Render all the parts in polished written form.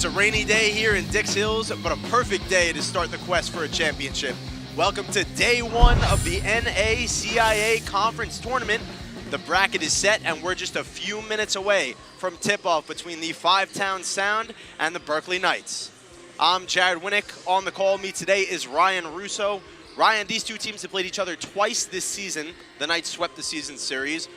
It's a rainy day here in Dix Hills, but a perfect day to start the quest for a championship. Welcome to day one of the NACIA conference tournament. The bracket is set, and we're just a few minutes away from tip-off between the Five-Town Sound and the Berkeley Knights. I'm Jared Winnick. On the call with me today is Ryan Russo. Ryan, these two teams have played each other twice this season. The Knights swept the season series.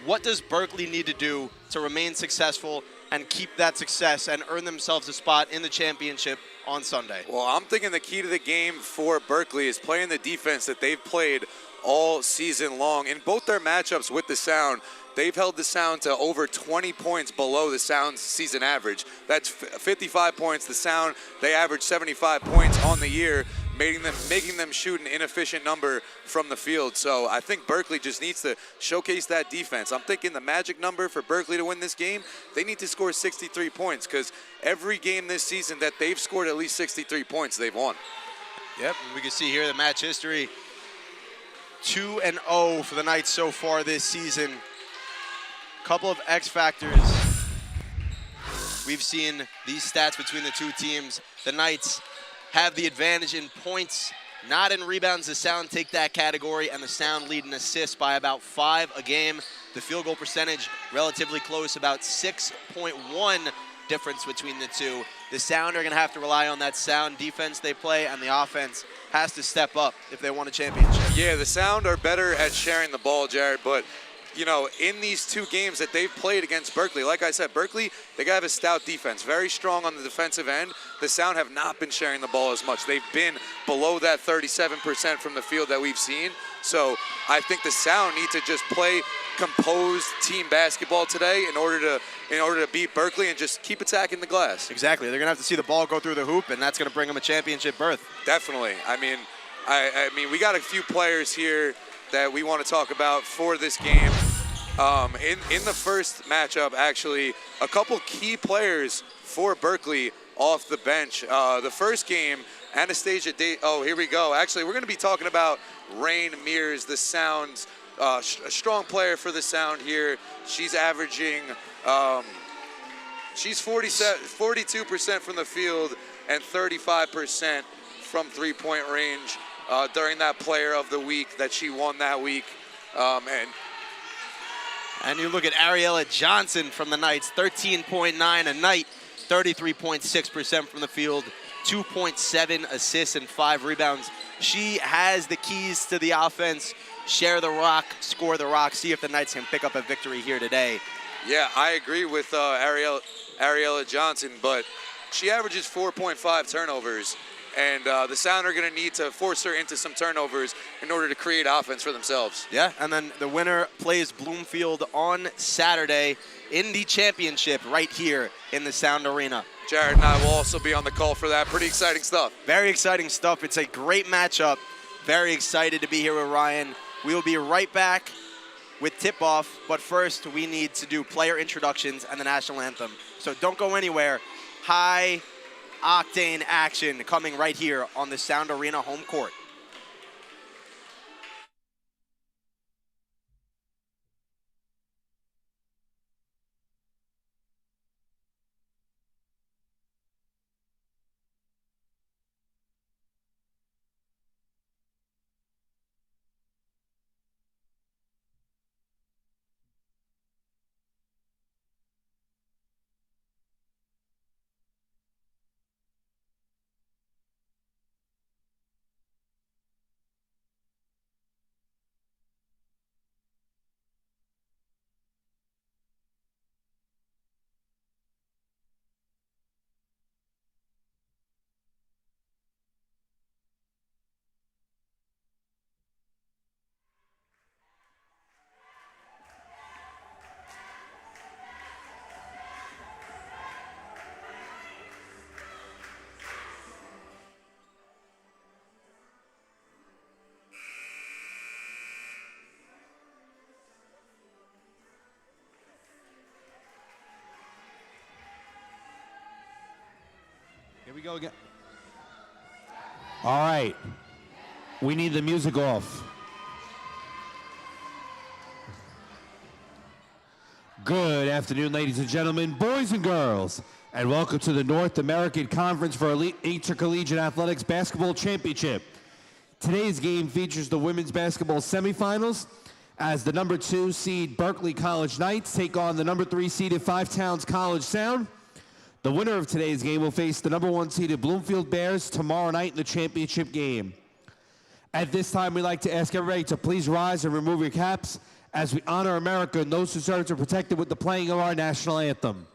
What does Berkeley need to do to remain successful and keep that success and earn themselves a spot in the championship on Sunday? Well, I'm thinking the key to the game for Berkeley is playing the defense that they've played all season long. In both their matchups with the Sound, they've held the Sound to over 20 points below the Sound's season average. That's 55 points. The Sound, they average 75 points on the year, making them shoot an inefficient number from the field. So I think Berkeley just needs to showcase that defense. I'm thinking the magic number for Berkeley to win this game, they need to score 63 points, because every game this season that they've scored at least 63 points, they've won. Yep, and we can see here the match history. 2-0 for the Knights so far this season. Couple of X factors. We've seen these stats between the two teams. The Knights have the advantage in points, not in rebounds. The Sound take that category, and the Sound lead in assists by about 5 a game. The field goal percentage relatively close, about 6.1 difference between the two. The Sound are going to have to rely on that sound defense they play, and the offense has to step up if they want a championship. Yeah, the Sound are better at sharing the ball, Jared, but you know, in these two games that they've played against Berkeley, like I said, Berkeley, they have a stout defense, very strong on the defensive end. The Sound have not been sharing the ball as much. They've been below that 37% from the field that we've seen. So I think the Sound need to just play composed team basketball today in order to beat Berkeley and just keep attacking the glass. Exactly. They're going to have to see the ball go through the hoop, and that's going to bring them a championship berth. Definitely. I mean, we got a few players here that we want to talk about for this game. In the first matchup, actually, a couple key players for Berkeley off the bench. The first game, Anastasia here we go. Actually, we're going to be talking about Rain Mears, the Sound's a strong player for the Sound here. She's averaging, she's 42% from the field and 35% from three-point range during that Player of the Week that she won that week. And you look at Ariella Johnson from the Knights, 13.9 a night, 33.6% from the field, 2.7 assists and 5 rebounds. She has the keys to the offense. Share the rock, score the rock, see if the Knights can pick up a victory here today. Yeah, I agree with Ariella Johnson, but she averages 4.5 turnovers. And the Sound are going to need to force her into some turnovers in order to create offense for themselves. Yeah, and then the winner plays Bloomfield on Saturday in the championship right here in the Sound Arena. Jared and I will also be on the call for that. Pretty exciting stuff. Very exciting stuff. It's a great matchup. Very excited to be here with Ryan. We will be right back with tip-off, but first we need to do player introductions and the national anthem. So don't go anywhere. High octane action coming right here on the Sound Arena home court. Here we go again. All right. We need the music off. Good afternoon, ladies and gentlemen, boys and girls. and welcome to the North American Conference for Elite Intercollegiate Athletics Basketball Championship. Today's game features the women's basketball semifinals as the number 2 seed Berkeley College Knights take on the number 3 seeded Five Towns College Sound. The winner of today's game will face the number 1 seeded Bloomfield Bears tomorrow night in the championship game. At this time, we'd like to ask everybody to please rise and remove your caps as we honor America and those who serve to protect it with the playing of our national anthem.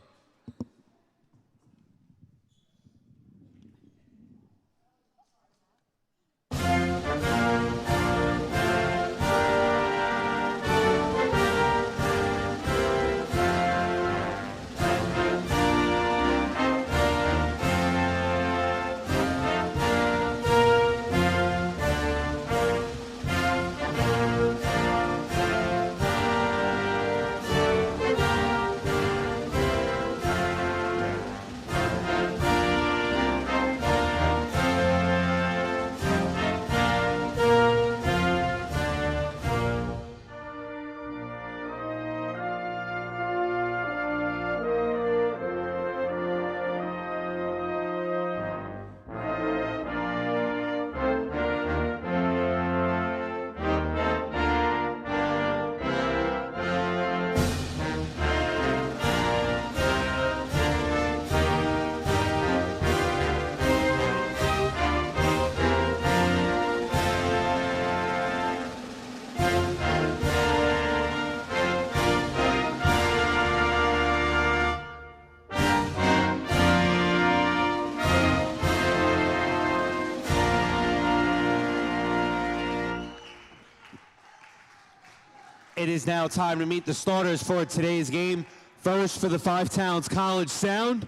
It is now time to meet the starters for today's game. First, for the Five Towns College Sound,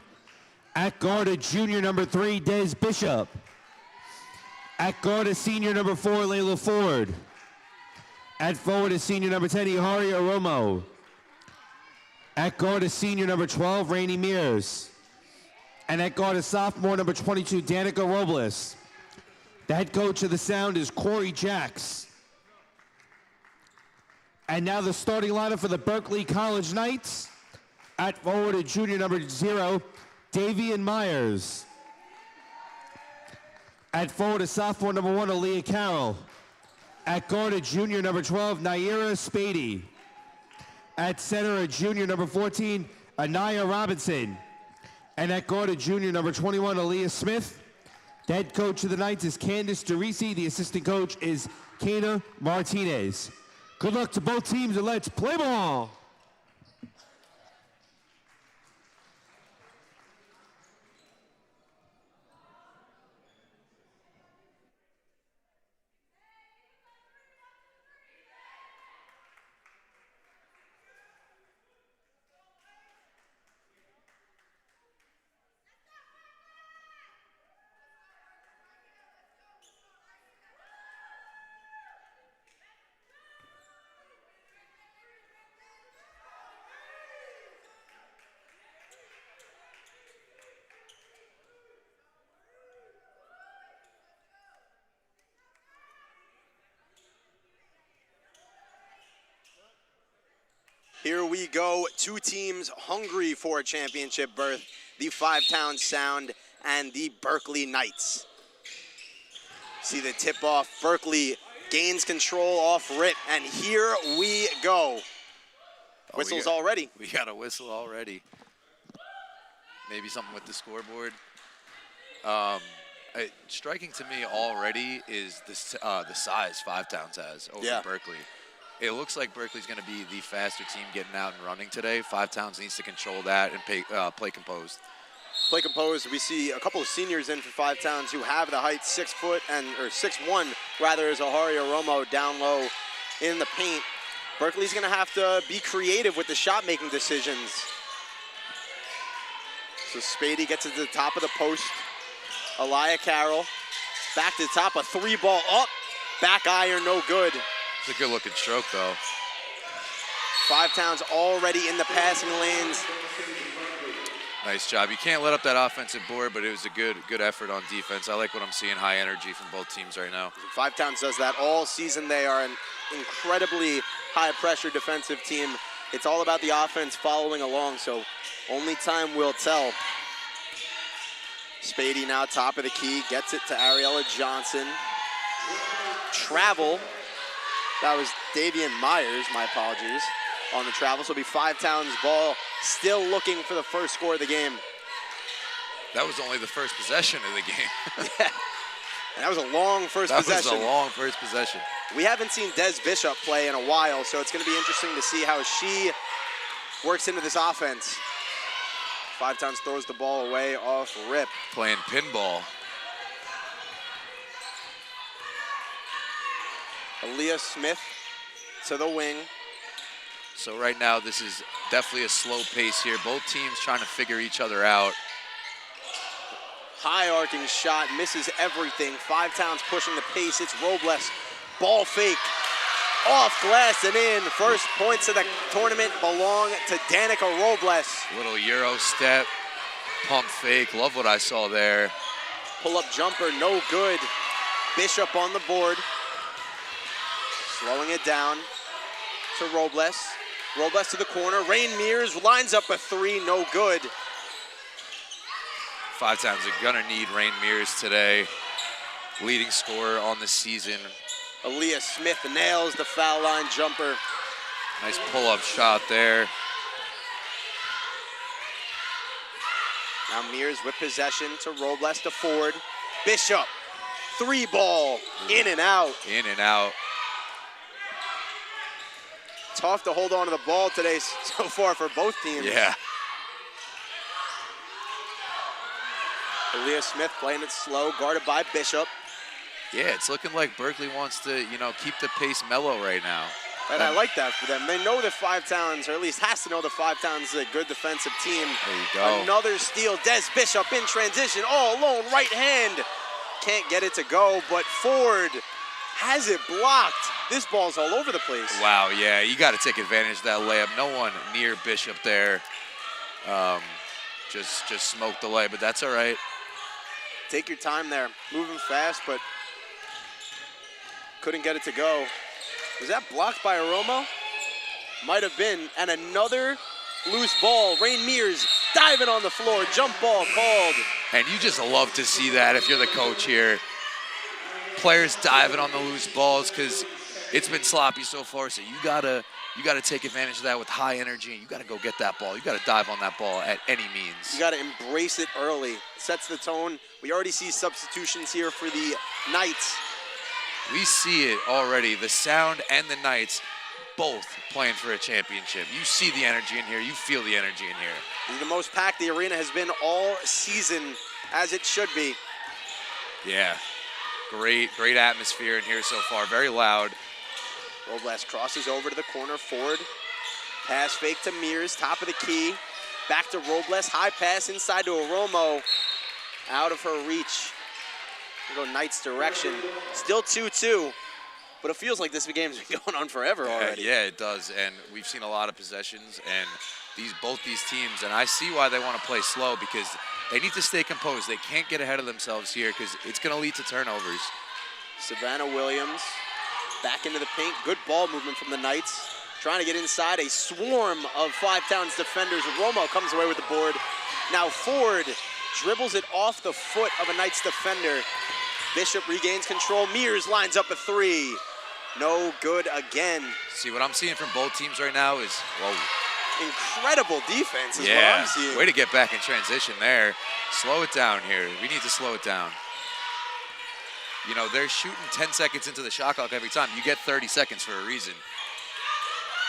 at guard, a junior number 3, Des Bishop. At guard, a senior number 4, Layla Ford. At forward, a senior number 10, Ihari Aromo. At guard, a senior number 12, Rainey Mears. And at guard, a sophomore number 22, Danica Robles. The head coach of the Sound is Corey Jacks. And now the starting lineup for the Berkeley College Knights. At forward, a junior number 0, Davian Myers. At forward, a sophomore number 1, Aaliyah Carroll. At guard, a junior number 12, Naira Spady. At center, a junior number 14, Anaya Robinson. And at guard, a junior number 21, Aaliyah Smith. The head coach of the Knights is Candice DeRisi. The assistant coach is Kana Martinez. Good luck to both teams, and let's play ball. Here we go, 2 teams hungry for a championship berth, the Five Towns Sound and the Berkeley Knights. See the tip-off, Berkeley gains control off rip, and here we go. Whistles already. We got a whistle already. Maybe something with the scoreboard. Striking to me already is the size Five Towns has over Berkeley. It looks like Berkeley's going to be the faster team getting out and running today. Five Towns needs to control that and play composed. Play composed. We see a couple of seniors in for Five Towns who have the height, 6 foot or 6'1", rather, is Ahari Aromo down low in the paint. Berkeley's going to have to be creative with the shot-making decisions. So Spady gets to the top of the post. Aliyah Carroll back to the top, a 3-ball up, back iron, no good. It's a good-looking stroke, though. Five Towns already in the passing lanes. Nice job. You can't let up that offensive board, but it was a good effort on defense. I like what I'm seeing, high energy from both teams right now. Five Towns does that all season. They are an incredibly high-pressure defensive team. It's all about the offense following along, so only time will tell. Spady now top of the key, gets it to Ariella Johnson. Travel. That was Davian Myers, my apologies, on the travel. So it'll be Five Towns ball, still looking for the first score of the game. That was only the first possession of the game. Yeah. And that was a long first possession. That was a long first possession. We haven't seen Des Bishop play in a while, so it's going to be interesting to see how she works into this offense. Five Towns throws the ball away off rip. Playing pinball. Aaliyah Smith to the wing. So right now, this is definitely a slow pace here. Both teams trying to figure each other out. High arcing shot, misses everything. Five Towns pushing the pace. It's Robles. Ball fake. Off glass and in. First points of the tournament belong to Danica Robles. Little Euro step, pump fake. Love what I saw there. Pull-up jumper, no good. Bishop on the board. Slowing it down to Robles. Robles to the corner. Rain Mears lines up a three, no good. Five Towns are gonna need Rain Mears today. Leading scorer on the season. Aaliyah Smith nails the foul line jumper. Nice pull-up shot there. Now Mears with possession to Robles to Ford. Bishop, three ball, in and out. In and out. Tough to hold on to the ball today so far for both teams. Yeah. Aaliyah Smith playing it slow, guarded by Bishop. Yeah, it's looking like Berkeley wants to, keep the pace mellow right now. And I like that for them. They know that Five Towns, or at least has to know that Five Towns is a good defensive team. There you go. Another steal. Des Bishop in transition, all alone, right hand. Can't get it to go, but Ford has it blocked. This ball's all over the place. Wow, yeah, you got to take advantage of that layup. No one near Bishop there. Just smoked the layup, but that's all right. Take your time there. Moving fast, but couldn't get it to go. Was that blocked by Aromo? Might have been. And another loose ball. Rain Mears diving on the floor. Jump ball called. And you just love to see that if you're the coach here. Players diving on the loose balls because it's been sloppy so far. So you gotta take advantage of that with high energy. And you gotta go get that ball. You gotta dive on that ball at any means. You gotta embrace it early. Sets the tone. We already see substitutions here for the Knights. We see it already. The Sound and the Knights both playing for a championship. You see the energy in here. You feel the energy in here. This is the most packed the arena has been all season, as it should be. Yeah, great atmosphere in here so far. Very loud. Robles crosses over to the corner. Ford. Pass fake to Mears, top of the key. Back to Robles. High pass inside to Aromo. Out of her reach. We'll go Knights direction. Still 2-2, but it feels like this game's been going on forever already. Yeah, it does, and we've seen a lot of possessions, and both these teams, and I see why they want to play slow because they need to stay composed. They can't get ahead of themselves here because it's going to lead to turnovers. Savannah Williams back into the paint. Good ball movement from the Knights. Trying to get inside a swarm of Five Towns defenders. Romo comes away with the board. Now Ford dribbles it off the foot of a Knights defender. Bishop regains control. Mears lines up a three. No good again. See, what I'm seeing from both teams right now is, whoa. Incredible defense is what I'm seeing. Way to get back in transition there. Slow it down here. We need to slow it down. They're shooting 10 seconds into the shot clock every time. You get 30 seconds for a reason.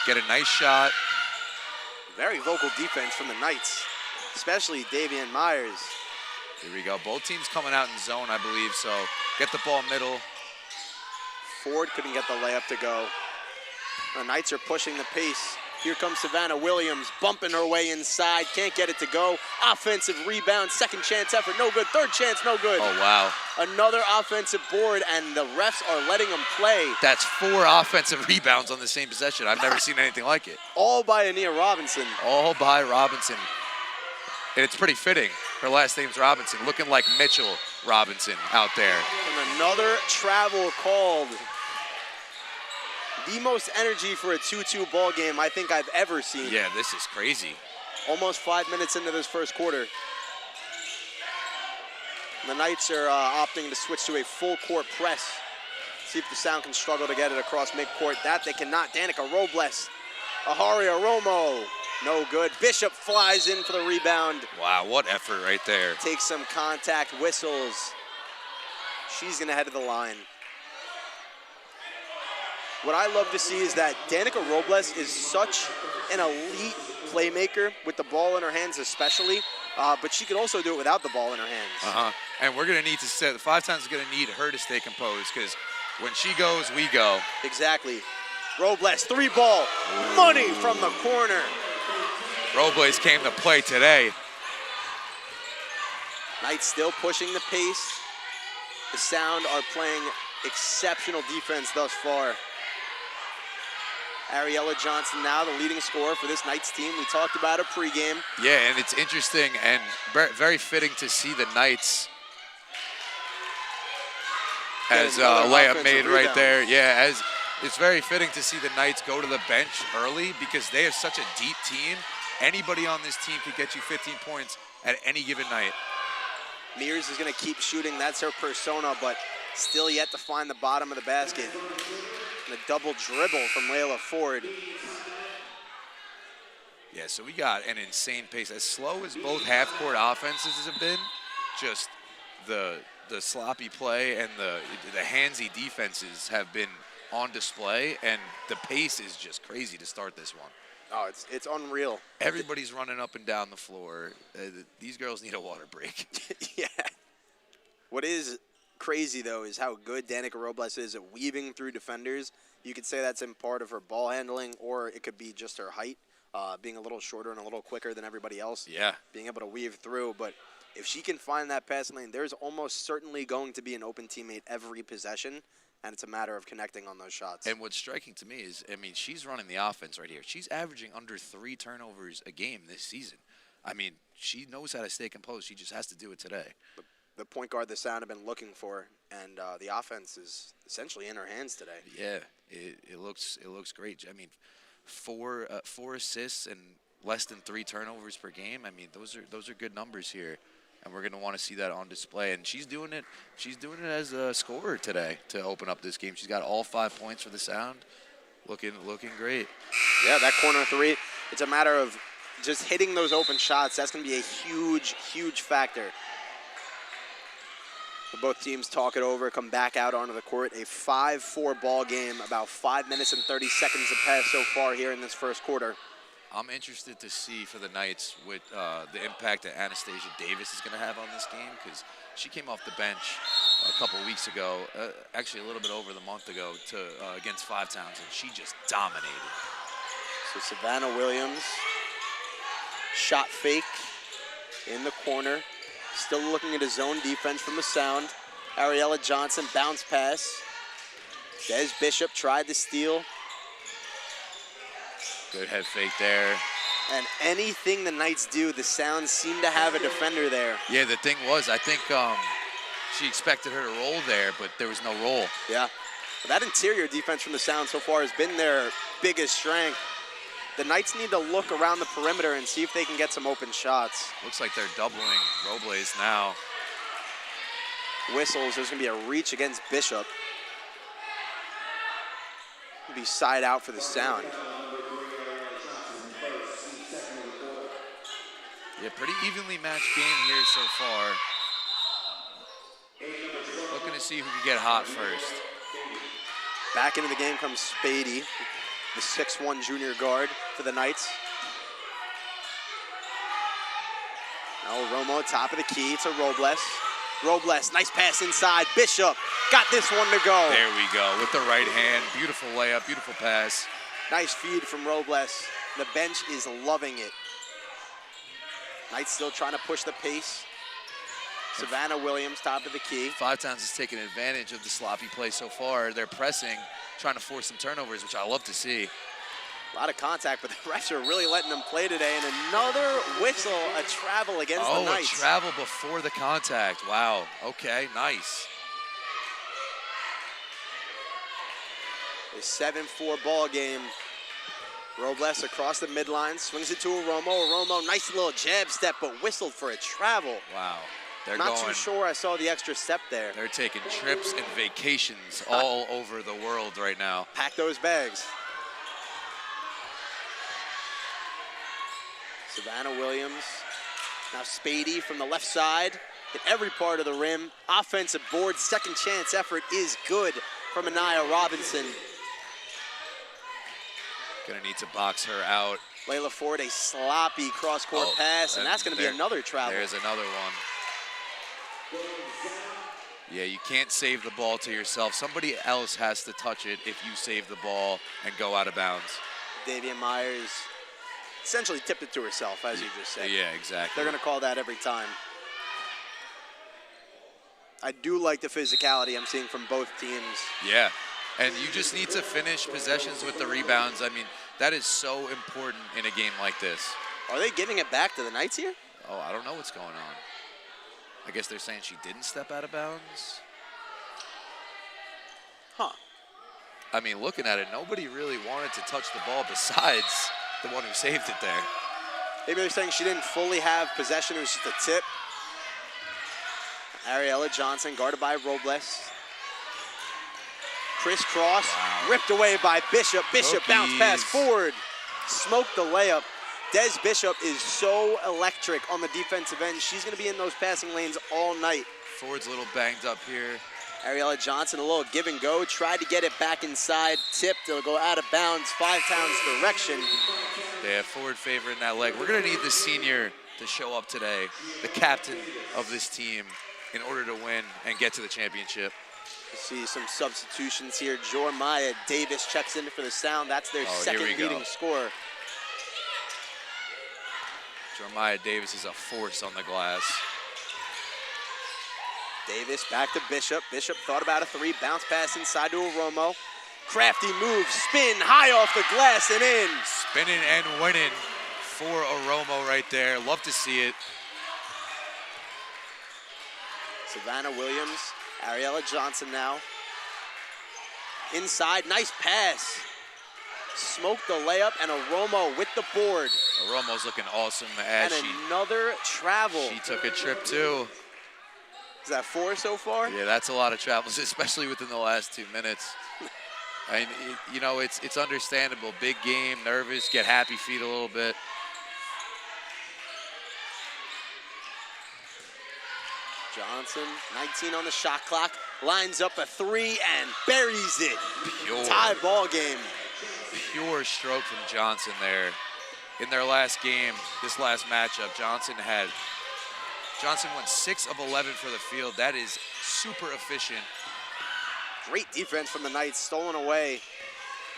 Get a nice shot. Very vocal defense from the Knights, especially Davian Myers. Here we go. Both teams coming out in zone, I believe, so get the ball middle. Ford couldn't get the layup to go. The Knights are pushing the pace. Here comes Savannah Williams, bumping her way inside. Can't get it to go. Offensive rebound, second chance effort, no good. Third chance, no good. Oh, wow. Another offensive board, and the refs are letting them play. That's 4 offensive rebounds on the same possession. I've never seen anything like it. All by Ania Robinson. All by Robinson. And it's pretty fitting. Her last name's Robinson, looking like Mitchell Robinson out there. And another travel called. The most energy for a 2-2 ball game I think I've ever seen. Yeah, this is crazy. Almost 5 minutes into this first quarter. The Knights are opting to switch to a full court press. See if the Sound can struggle to get it across midcourt. That they cannot. Danica Robles. Aharia Romo. No good. Bishop flies in for the rebound. Wow, what effort right there. Takes some contact, whistles. She's going to head to the line. What I love to see is that Danica Robles is such an elite playmaker with the ball in her hands especially, but she could also do it without the ball in her hands. And we're going to need to set, the 5 times is going to need her to stay composed because when she goes, we go. Exactly. Robles, 3-ball, money from the corner. Robles came to play today. Knights still pushing the pace. The Sound are playing exceptional defense thus far. Ariella Johnson now the leading scorer for this Knights team. We talked about it pregame. Yeah, and it's interesting and very fitting to see the Knights as layup made right there. Yeah, as it's very fitting to see the Knights go to the bench early because they have such a deep team. Anybody on this team could get you 15 points at any given night. Mears is going to keep shooting. That's her persona, but still yet to find the bottom of the basket. And a double dribble from Layla Ford. Yeah, so we got an insane pace. As slow as both half-court offenses have been, just the sloppy play and the handsy defenses have been on display, and the pace is just crazy to start this one. Oh, it's unreal. Everybody's running up and down the floor. These girls need a water break. Yeah. What is crazy, though, is how good Danica Robles is at weaving through defenders. You could say that's in part of her ball handling, or it could be just her height, being a little shorter and a little quicker than everybody else. Yeah. Being able to weave through. But if she can find that passing lane, there's almost certainly going to be an open teammate every possession. And it's a matter of connecting on those shots. And what's striking to me is, I mean, she's running the offense right here. She's averaging under 3 turnovers a game this season. I mean, she knows how to stay composed. She just has to do it today. The point guard the Sound have been looking for, and the offense is essentially in her hands today. Yeah, it looks great. I mean, four assists and less than 3 turnovers per game. I mean, those are good numbers here. And we're going to want to see that on display. And she's doing it as a scorer today to open up this game. She's got all 5 points for the Sound. Looking great. Yeah, that corner 3, it's a matter of just hitting those open shots. That's going to be a huge, huge factor. Both teams talk it over, come back out onto the court. A 5-4 ball game, about 5 minutes and 30 seconds have passed so far here in this first quarter. I'm interested to see for the Knights what the impact that Anastasia Davis is going to have on this game because she came off the bench a couple weeks ago, actually a little bit over the month ago, against 5 Towns, and she just dominated. So Savannah Williams, shot fake in the corner, still looking at a zone defense from the Sound. Ariella Johnson, bounce pass. Des Bishop tried to steal. Good head fake there. And anything the Knights do, the Sound seem to have a defender there. Yeah, the thing was, I think she expected her to roll there, but there was no roll. Yeah. That interior defense from the Sound so far has been their biggest strength. The Knights need to look around the perimeter and see if they can get some open shots. Looks like they're doubling Robles now. Whistles, there's going to be a reach against Bishop. It'll be side out for the Sound. Yeah, pretty evenly matched game here so far. Looking to see who can get hot first. Back into the game comes Spady, the 6'1" junior guard for the Knights. Now Romo, top of the key to Robles. Robles, nice pass inside. Bishop got this one to go. There we go, with the right hand. Beautiful layup, beautiful pass. Nice feed from Robles. The bench is loving it. Knights still trying to push the pace. Savannah Williams, top of the key. 5 Towns has taken advantage of the sloppy play so far. They're pressing, trying to force some turnovers, which I love to see. A lot of contact, but the refs are really letting them play today. And another whistle, a travel against the Knights. A travel before the contact. Wow, okay, nice. A 7-4 ball game. Robles across the midline, swings it to Aromo. Aromo, nice little jab step, but whistled for a travel. Wow. They're Not going. too sure I saw the extra step there. They're taking trips and vacations all over the world right now. Pack those bags. Savannah Williams. Now Spady from the left side. Hit every part of the rim. Offensive board, second chance effort is good from Anaya Robinson. Gonna need to box her out. Layla Ford, a sloppy cross-court pass, and that's gonna be another travel. There's another one. Yeah, you can't save the ball to yourself. Somebody else has to touch it if you save the ball and go out of bounds. Davian Myers essentially tipped it to herself, as you just said. Yeah, exactly. They're gonna call that every time. I do like the physicality I'm seeing from both teams. Yeah, and you just need to finish possessions with the rebounds. I mean, that is so important in a game like this. Are they giving it back to the Knights here? Oh, I don't know what's going on. I guess they're saying she didn't step out of bounds. Huh. I mean, looking at it, nobody really wanted to touch the ball besides the one who saved it there. Maybe they're saying she didn't fully have possession, it was just a tip. Ariella Johnson guarded by Robles. Crisscross, ripped away by Bishop. Bishop bounce pass forward, smoked the layup. Des Bishop is so electric on the defensive end. She's gonna be in those passing lanes all night. Ford's a little banged up here. Ariella Johnson, a little give and go, tried to get it back inside, tipped, it'll go out of bounds, 5 Towns direction. They have Ford favoring that leg. We're gonna need the senior to show up today, the captain of this team, in order to win and get to the championship. See some substitutions here. Jormaya Davis checks in for the Sound. That's their second leading scorer. Jormaya Davis is a force on the glass. Davis back to Bishop. Bishop thought about a 3, bounce pass inside to Aromo. Crafty move, spin, high off the glass and in. Spinning and winning for Aromo right there. Love to see it. Savannah Williams, Ariella Johnson now. Inside, nice pass. Smoked the layup, and Aromo with the board. Aromo's looking awesome as and another travel. She took a trip too. Is that 4 so far? Yeah, that's a lot of travels, especially within the last 2 minutes. I mean, you know, it's understandable. Big game, nervous, get happy feet a little bit. Johnson, 19 on the shot clock, lines up a 3 and buries it. Pure. Tie ball game. Pure stroke from Johnson there. In their last game, this last matchup, Johnson went 6 of 11 for the field. That is super efficient. Great defense from the Knights, stolen away.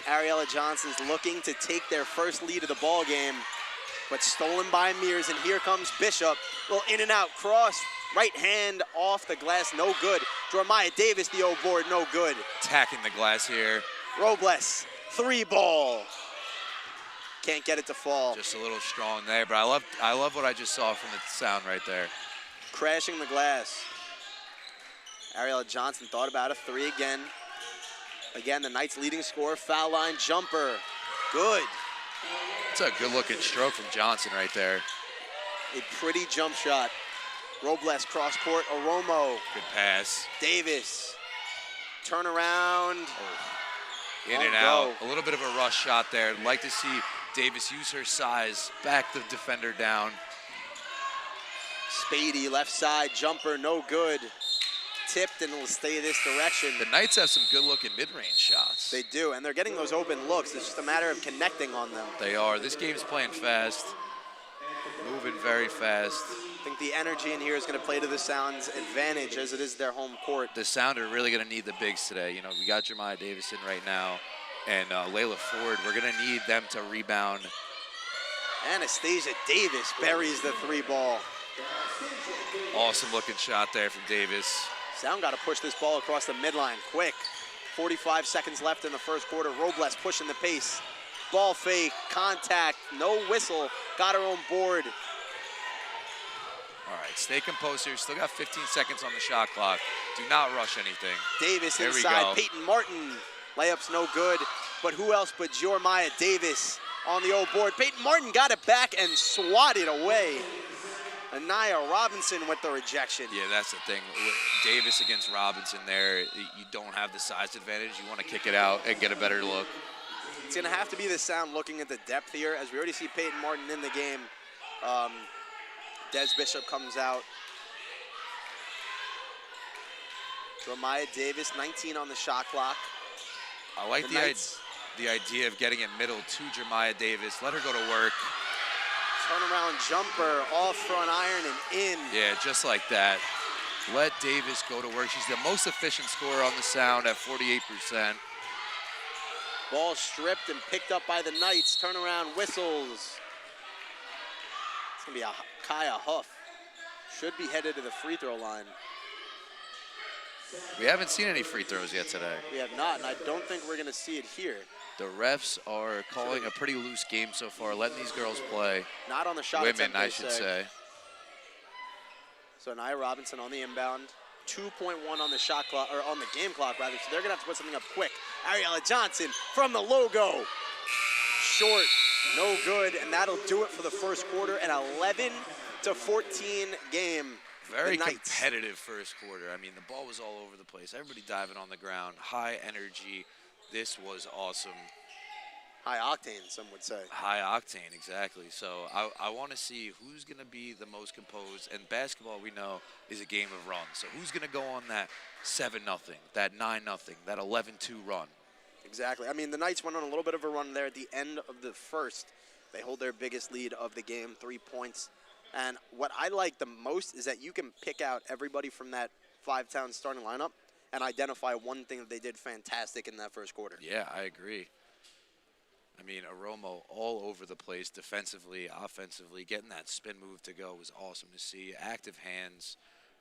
Ariella Johnson's looking to take their first lead of the ball game, but stolen by Mears, and here comes Bishop. Little in and out cross, right hand off the glass, no good. Jormaya Davis, the old board, no good. Attacking the glass here. Robles, 3 ball. Can't get it to fall. Just a little strong there, but I love what I just saw from the Sound right there. Crashing the glass. Ariella Johnson thought about a 3 again. Again, the Knights' leading scorer, foul line jumper. Good. It's a good-looking stroke from Johnson right there. A pretty jump shot. Robles cross court, Aromo. Good pass. Davis. Turn around. Oh. In and out. A little bit of a rush shot there. I'd like to see Davis use her size, back the defender down. Spady, left side, jumper, no good. Tipped and will stay this direction. The Knights have some good-looking mid-range shots. They do, and they're getting those open looks. It's just a matter of connecting on them. They are. This game's playing fast, moving very fast. I think the energy in here is going to play to the Sound's advantage as it is their home court. The Sound are really going to need the bigs today. You know, we got Jormaya Davis in right now, and Layla Ford. We're going to need them to rebound. Anastasia Davis buries the 3 ball. Awesome looking shot there from Davis. Sound got to push this ball across the midline quick. 45 seconds left in the first quarter. Robles pushing the pace. Ball fake, contact, no whistle. Got her own board. All right, stay composed here. Still got 15 seconds on the shot clock. Do not rush anything. Davis There inside, Peyton Martin. Layup's no good, but who else but Jormaya Davis on the old board. Peyton Martin got it back and swatted away. Anaya Robinson with the rejection. Yeah, that's the thing. With Davis against Robinson there, you don't have the size advantage. You want to kick it out and get a better look. It's going to have to be the Sound looking at the depth here, as we already see Peyton Martin in the game. Des Bishop comes out. Jeremiah Davis, 19 on the shot clock. I like the idea of getting it middle to Jeremiah Davis. Let her go to work. Turnaround jumper, off front iron and in. Yeah, just like that. Let Davis go to work. She's the most efficient scorer on the Sound at 48%. Ball stripped and picked up by the Knights. Turnaround whistles. It's going to be a Kaya Huff. Should be headed to the free throw line. We haven't seen any free throws yet today. We have not, and I don't think we're going to see it here. The refs are calling a pretty loose game so far, letting these girls play. Not on the shot Women, attempt, I should say. So Nia Robinson on the inbound. 2.1 on the shot clock, or on the game clock, rather. So they're going to have to put something up quick. Ariella Johnson from the logo. Short, no good, and that'll do it for the first quarter. An 11-14 game. Very competitive first quarter. I mean, the ball was all over the place. Everybody diving on the ground. High energy. This was awesome. High octane, some would say. High octane, exactly. So I want to see who's going to be the most composed. And basketball, we know, is a game of runs. So who's going to go on that 7-0, that 9-0, that 11-2 run? Exactly. I mean, the Knights went on a little bit of a run there at the end of the first. They hold their biggest lead of the game, 3 points. And what I like the most is that you can pick out everybody from that five-town starting lineup and identify one thing that they did fantastic in that first quarter. Yeah, I agree. I mean, Aromo all over the place defensively, offensively. Getting that spin move to go was awesome to see. Active hands.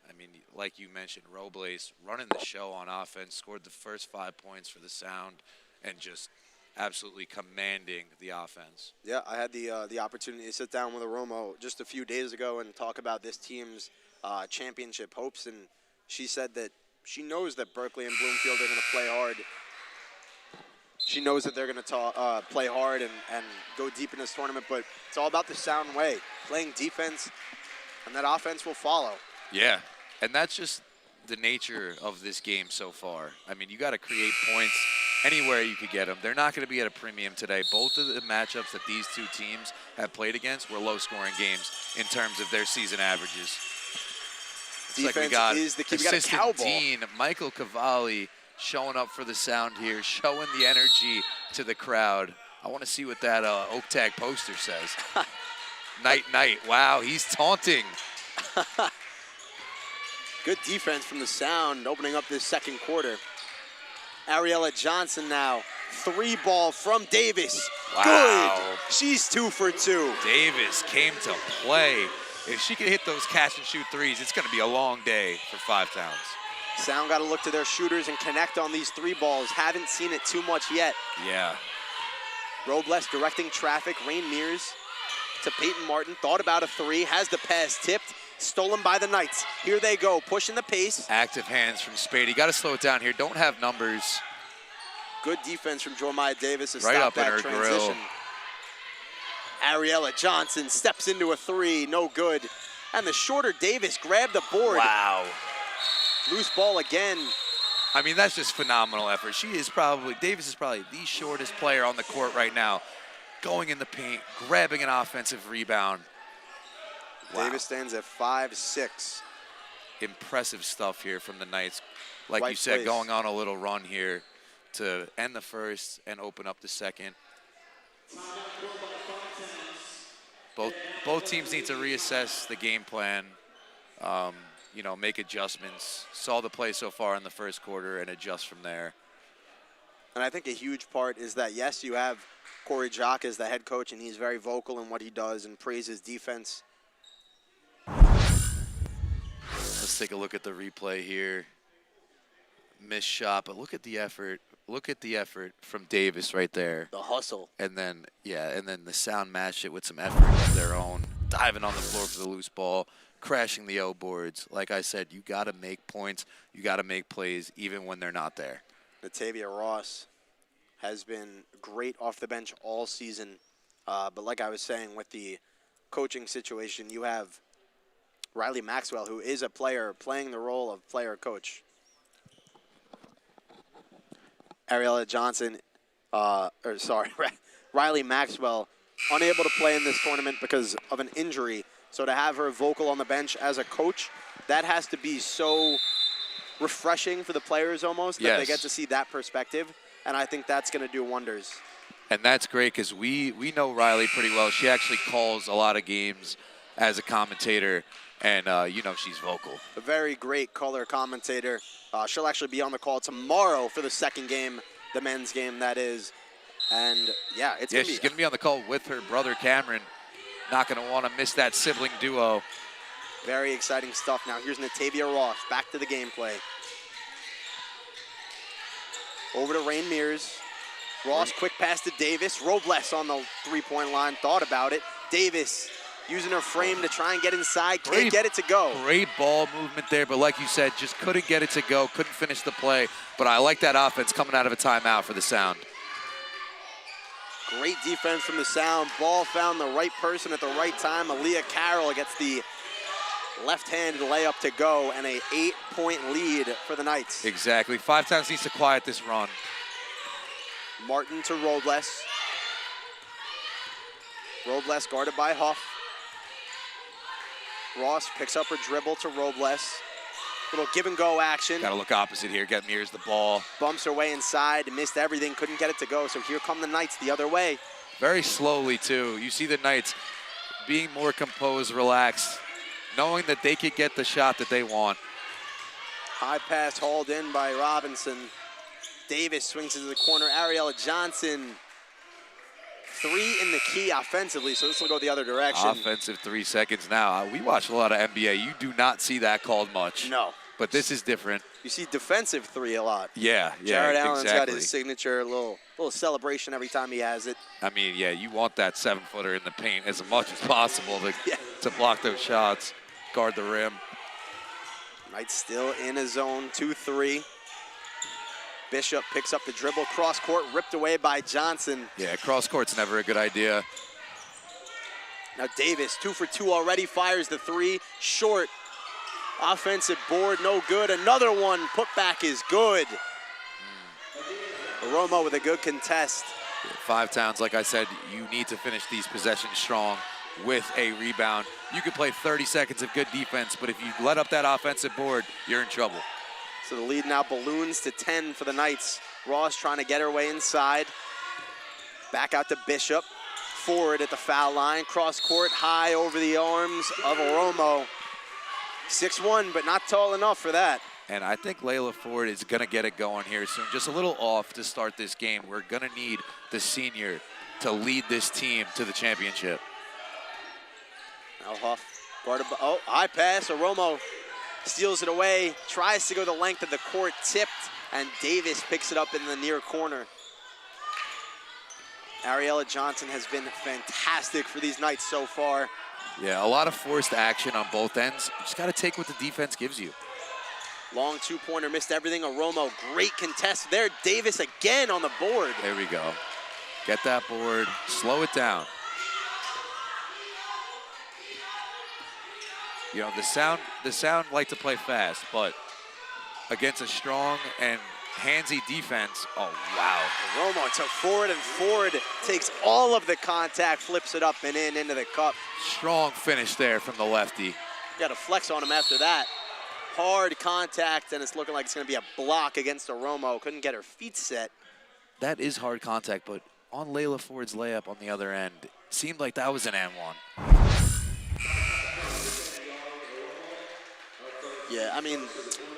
I mean, like you mentioned, Robles running the show on offense, scored the first 5 points for the Sound, and just absolutely commanding the offense. Yeah, I had the opportunity to sit down with Aromo just a few days ago and talk about this team's championship hopes, and she said that she knows that Berkeley and Bloomfield are going to play hard. She knows that they're going to play hard and go deep in this tournament, but it's all about the Sound way, playing defense, and that offense will follow. Yeah, and that's just the nature of this game so far. I mean, you got to create points anywhere you could get them. They're not going to be at a premium today. Both of the matchups that these two teams have played against were low-scoring games in terms of their season averages. It's like we got is the key. assistant dean Michael Cavalli showing up for the Sound here, showing the energy to the crowd. I want to see what that Oak Tag poster says. Night, night. Wow, he's taunting. Good defense from the Sound opening up this second quarter. Ariella Johnson now. 3-ball from Davis. Wow. Good. She's 2 for 2. Davis came to play. If she can hit those catch and shoot threes, it's going to be a long day for Five Towns. Sound got to look to their shooters and connect on these 3 balls. Haven't seen it too much yet. Yeah. Robles directing traffic. Rain Mears to Peyton Martin. Thought about a 3. Has the pass tipped. Stolen by the Knights. Here they go, pushing the pace. Active hands from Spady. Got to slow it down here. Don't have numbers. Good defense from Jeremiah Davis to right stop up that in her transition. grill. Ariella Johnson steps into a 3, no good. And the shorter Davis grabbed the board. Wow. Loose ball again. I mean, that's just phenomenal effort. Davis is probably the shortest player on the court right now. Going in the paint, grabbing an offensive rebound. Wow. Davis stands at 5'6". Impressive stuff here from the Knights. Like Right you said, place. going on a little run here to end the first and open up the second. Both teams need to reassess the game plan, make adjustments. Saw the play so far in the first quarter and adjust from there. And I think a huge part is that, yes, you have Corey Jock as the head coach, and he's very vocal in what he does and praises defense. Let's take a look at the replay here. Missed shot, but look at the effort. Look at the effort from Davis right there. The hustle. And then the Sound matched it with some effort of their own. Diving on the floor for the loose ball, crashing the O boards. Like I said, you got to make points. You got to make plays even when they're not there. Natavia Ross has been great off the bench all season. But like I was saying, with the coaching situation, you have Riley Maxwell, who is a player playing the role of player coach. Ariella Johnson, Riley Maxwell, unable to play in this tournament because of an injury. So to have her vocal on the bench as a coach, that has to be so refreshing for the players almost, that they get to see that perspective. And I think that's going to do wonders. And that's great because we know Riley pretty well. She actually calls a lot of games as a commentator, and you know she's vocal. A very great color commentator. She'll actually be on the call tomorrow for the second game, the men's game, that is. And yeah, she's going to be on the call with her brother Cameron. Not going to want to miss that sibling duo. Very exciting stuff. Now here's Natavia Ross, back to the gameplay. Over to Rain Mears. Ross, quick pass to Davis. Robles on the three-point line, thought about it. Davis using her frame to try and get inside, can't get it to go. Great ball movement there, but like you said, just couldn't get it to go, couldn't finish the play. But I like that offense coming out of a timeout for the Sound. Great defense from the Sound. Ball found the right person at the right time. Aaliyah Carroll gets the left-handed layup to go, and a 8-point lead for the Knights. Exactly. 5 Towns needs to quiet this run. Martin to Robles. Robles guarded by Huff. Ross picks up her dribble to Robles. Little give-and-go action. Got to look opposite here. Get Mears the ball. Bumps her way inside, missed everything, couldn't get it to go. So here come the Knights the other way. Very slowly, too. You see the Knights being more composed, relaxed, knowing that they could get the shot that they want. High pass hauled in by Robinson. Davis swings into the corner. Ariella Johnson. 3 in the key offensively, so this will go the other direction. Offensive 3 seconds now. We watch a lot of NBA. You do not see that called much. No. But this is different. You see defensive 3 a lot. Yeah, Jared Allen's exactly. got his signature little celebration every time he has it. I mean, yeah, you want that 7-footer in the paint as much as possible to block those shots, guard the rim. Knights still in a zone 2-3. Bishop picks up the dribble, cross court, ripped away by Johnson. Yeah, cross court's never a good idea. Now Davis, 2 for 2 already, fires the 3, short. Offensive board, no good. Another one, putback is good. Romo with a good contest. 5 Towns, like I said, you need to finish these possessions strong with a rebound. You can play 30 seconds of good defense, but if you let up that offensive board, you're in trouble. So the lead now balloons to 10 for the Knights. Ross trying to get her way inside. Back out to Bishop. Forward at the foul line. Cross court, high over the arms of Oromo. 6'1", but not tall enough for that. And I think Layla Ford is going to get it going here soon. Just a little off to start this game. We're going to need the senior to lead this team to the championship. Now Huff guarded by, high pass. Oromo steals it away, tries to go the length of the court, tipped, and Davis picks it up in the near corner. Ariella Johnson has been fantastic for these Knights so far. Yeah, a lot of forced action on both ends. You just got to take what the defense gives you. Long two-pointer, missed everything. Oromo, great contest there. Davis again on the board. There we go. Get that board, slow it down. You know, the sound like to play fast, but against a strong and handsy defense, oh, wow. Oromo took forward, and Ford takes all of the contact, flips it up and into the cup. Strong finish there from the lefty. Got to flex on him after that. Hard contact, and it's looking like it's going to be a block against Oromo. Couldn't get her feet set. That is hard contact, but on Layla Ford's layup on the other end, seemed like that was an and-one. Yeah, I mean,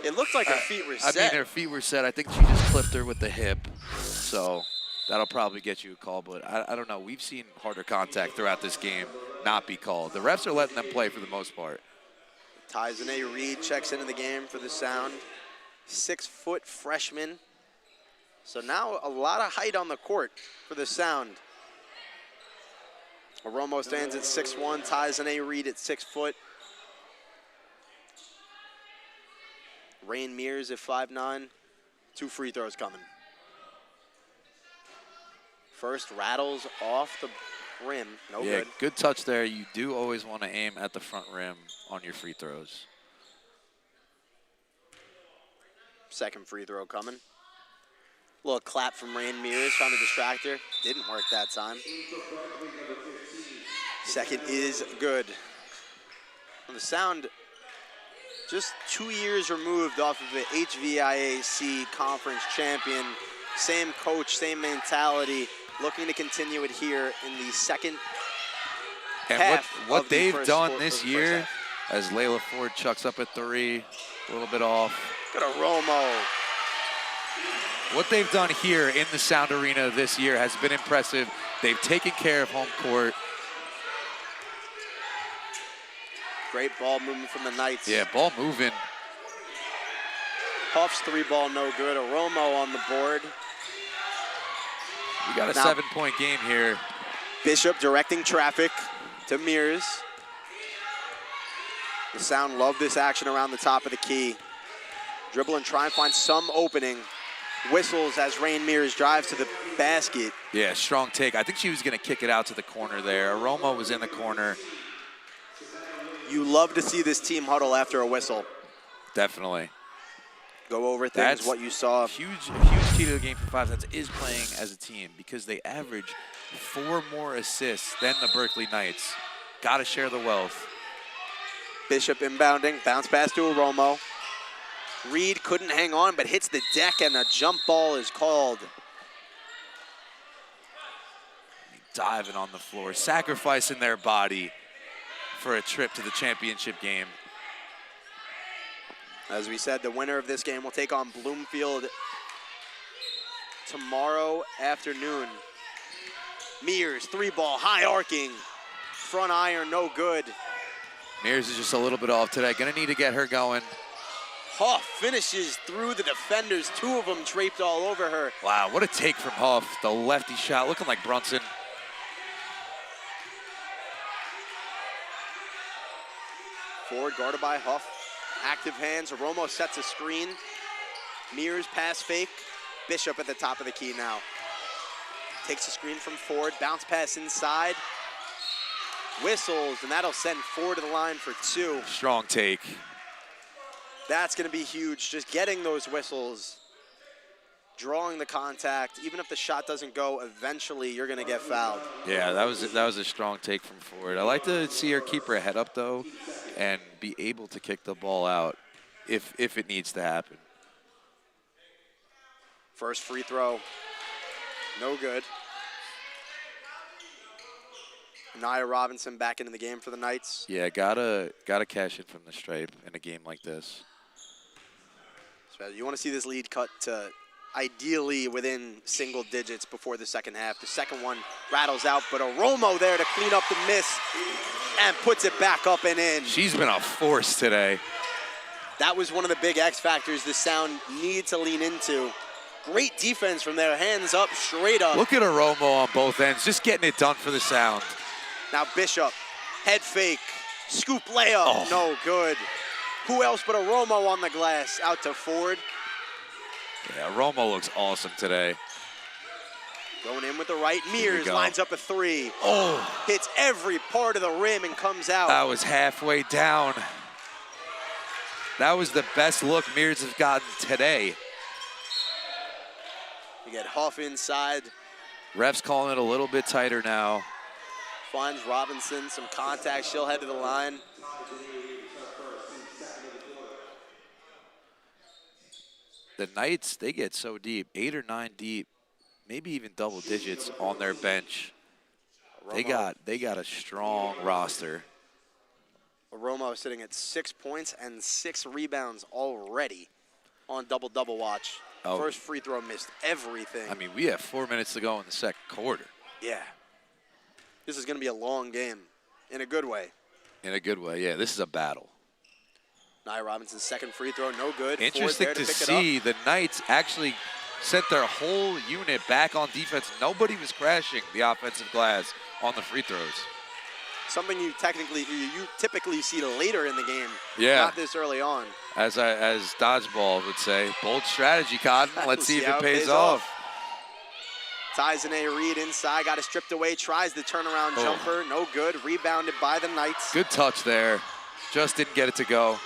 it looked like her feet were set. I mean, her feet were set. I think she just clipped her with the hip. So that'll probably get you a call. But I don't know. We've seen harder contact throughout this game not be called. The refs are letting them play for the most part. Tyzane Reed checks into the game for the Sound. 6-foot freshman. So now a lot of height on the court for the Sound. Oromo stands at 6'1", Tyzane Reed at 6 foot. Rain Mears at 5'9". 2 free throws coming. First rattles off the rim. No Yeah, good. good touch there. You do always want to aim at the front rim on your free throws. Second free throw coming. Little clap from Rain Mears trying to distract her. Didn't work that time. Second is good. And the Sound just 2 years removed off of the HVIAC conference champion. Same coach, same mentality. Looking to continue it here in the second And half what of the they've first done quarter- this of the first year, half. as Layla Ford chucks up at 3, a little bit off. Got a Romo. What they've done here in the Sound Arena this year has been impressive. They've taken care of home court. Great ball movement from the Knights. Yeah, ball moving. Huff's 3-ball no good. A Romo on the board. We got a Now- 7-point game here. Bishop directing traffic to Mears. The Sound love this action around the top of the key. Dribble and try and find some opening. Whistles as Rain Mears drives to the basket. Yeah, strong take. I think she was going to kick it out to the corner there. Aroma was in the corner. You love to see this team huddle after a whistle. Definitely. Go over things, That's what you saw. Huge key to the game for 5 cents is playing as a team because they average 4 more assists than the Berkeley Knights. Got to share the wealth. Bishop inbounding, bounce pass to a Romo. Reed couldn't hang on, but hits the deck, and a jump ball is called. Diving on the floor, sacrificing their body for a trip to the championship game. As we said, the winner of this game will take on Bloomfield tomorrow afternoon. Mears, 3-ball, high arcing. Front iron, no good. Mears is just a little bit off today. Gonna need to get her going. Huff finishes through the defenders, 2 of them draped all over her. Wow, what a take from Huff. The lefty shot looking like Brunson. Ford guarded by Huff. Active hands, Romo sets a screen. Mears pass fake. Bishop at the top of the key now. Takes a screen from Ford, bounce pass inside. Whistles, and that'll send Ford to the line for 2. Strong take. That's gonna be huge, just getting those whistles, drawing the contact. Even if the shot doesn't go, eventually you're gonna get fouled. Yeah, that was a strong take from Ford. I like to see her keep her head up though, and be able to kick the ball out if it needs to happen. First free throw, no good. Nia Robinson back into the game for the Knights. Yeah, gotta cash in from the stripe in a game like this. So you want to see this lead cut to ideally within single digits before the second half. The second one rattles out, but a Romo there to clean up the miss and puts it back up and in. She's been a force today. That was one of the big X factors the Sound need to lean into. Great defense from there, hands up, straight up. Look at Aromo on both ends, just getting it done for the Sound. Now Bishop, head fake, scoop layup, no good. Who else but a Romo on the glass, out to Ford. Yeah, Aromo looks awesome today. Going in with the right, Mears go. lines up a 3. Oh, Hits every part of the rim and comes out. that was halfway down. That was the best look Mears has gotten today. You get Huff inside, Ref's calling it a little bit tighter now. finds Robinson, some contact, she'll head to the line. The Knights, they get so deep, 8 or 9 deep, maybe even double digits on their bench. They got a strong roster. Romo sitting at 6 points and 6 rebounds already on double-double watch. Oh. First free throw missed everything. I mean, we have 4 minutes to go in the second quarter. Yeah. This is going to be a long game in a good way. In a good way, yeah. This is a battle. Nia Robinson's second free throw, no good. Ford Interesting there to pick it see the Knights actually sent their whole unit back on defense. Nobody was crashing the offensive glass on the free throws. Something you typically see later in the game, Yeah. not this early on. As Dodgeball would say, bold strategy, Cotton. Let's see if how it pays off. Tyson Reed inside, got it stripped away, tries the turnaround jumper, no good, rebounded by the Knights. Good touch there. Just didn't get it to go.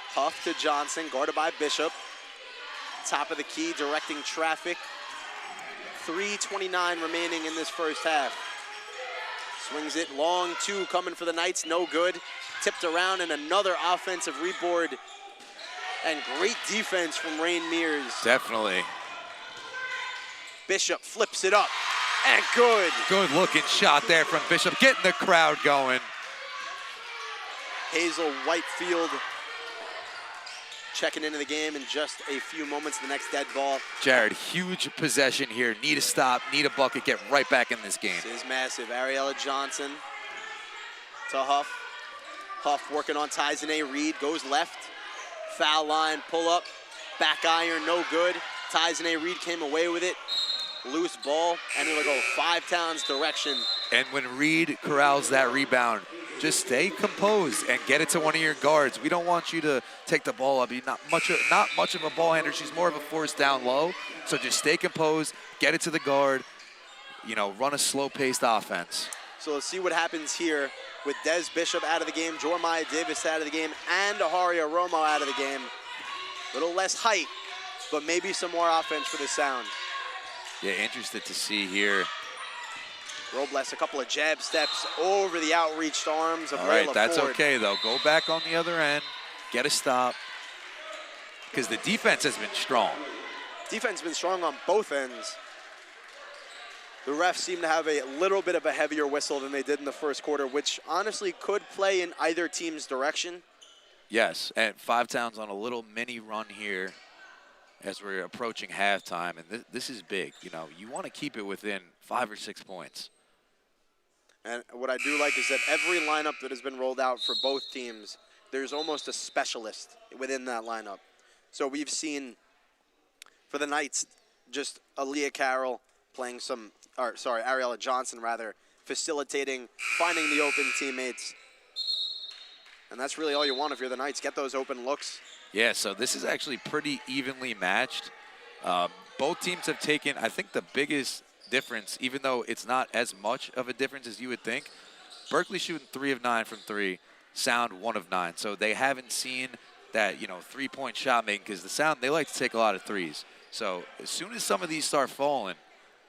Huff to Johnson, guarded by Bishop. Top of the key, directing traffic. 3:29 remaining in this first half. Swings it long, two coming for the Knights, no good. Tipped around, and another offensive rebound. And great defense from Rain Mears. Definitely. Bishop flips it up, and good. Good looking shot there from Bishop, getting the crowd going. Hazel Whitefield checking into the game in just a few moments, the next dead ball. Jared, huge possession here. Need a stop, need a bucket, get right back in this game. This is massive. Ariella Johnson to Huff. Huff working on Tyson Reed, goes left. Foul line, pull up, back iron, no good. Tyson Reed came away with it. Loose ball, and it'll go Five Towns direction. And when Reed corrals that rebound, just stay composed and get it to one of your guards. We don't want you to take the ball up. You're not much of a ball handler. She's more of a force down low. So just stay composed, get it to the guard, you know, run a slow-paced offense. So let's see what happens here with Des Bishop out of the game, Jormaya Davis out of the game, and Aharia Romo out of the game. A little less height, but maybe some more offense for the Sound. Yeah, interested to see here. Robles, a couple of jab steps over the outreached arms of All right, Layla that's Ford. okay, though. Go back on the other end, get a stop, because the defense has been strong. Defense has been strong on both ends. The refs seem to have a little bit of a heavier whistle than they did in the first quarter, which honestly could play in either team's direction. Yes, and Five Towns on a little mini run here as we're approaching halftime, and this is big. You know, you want to keep it within 5 or 6 points. And what I do like is that every lineup that has been rolled out for both teams, there's almost a specialist within that lineup. So we've seen, for the Knights, just Aaliyah Carroll playing Ariella Johnson rather, facilitating, finding the open teammates. And that's really all you want if you're the Knights, get those open looks. Yeah, so this is actually pretty evenly matched. Both teams have taken, I think, the biggest difference, even though it's not as much of a difference as you would think. Berkeley shooting 3 of 9 from 3, Sound 1 of 9. So they haven't seen that, you know, three-point shot making, because the Sound, they like to take a lot of threes. So as soon as some of these start falling,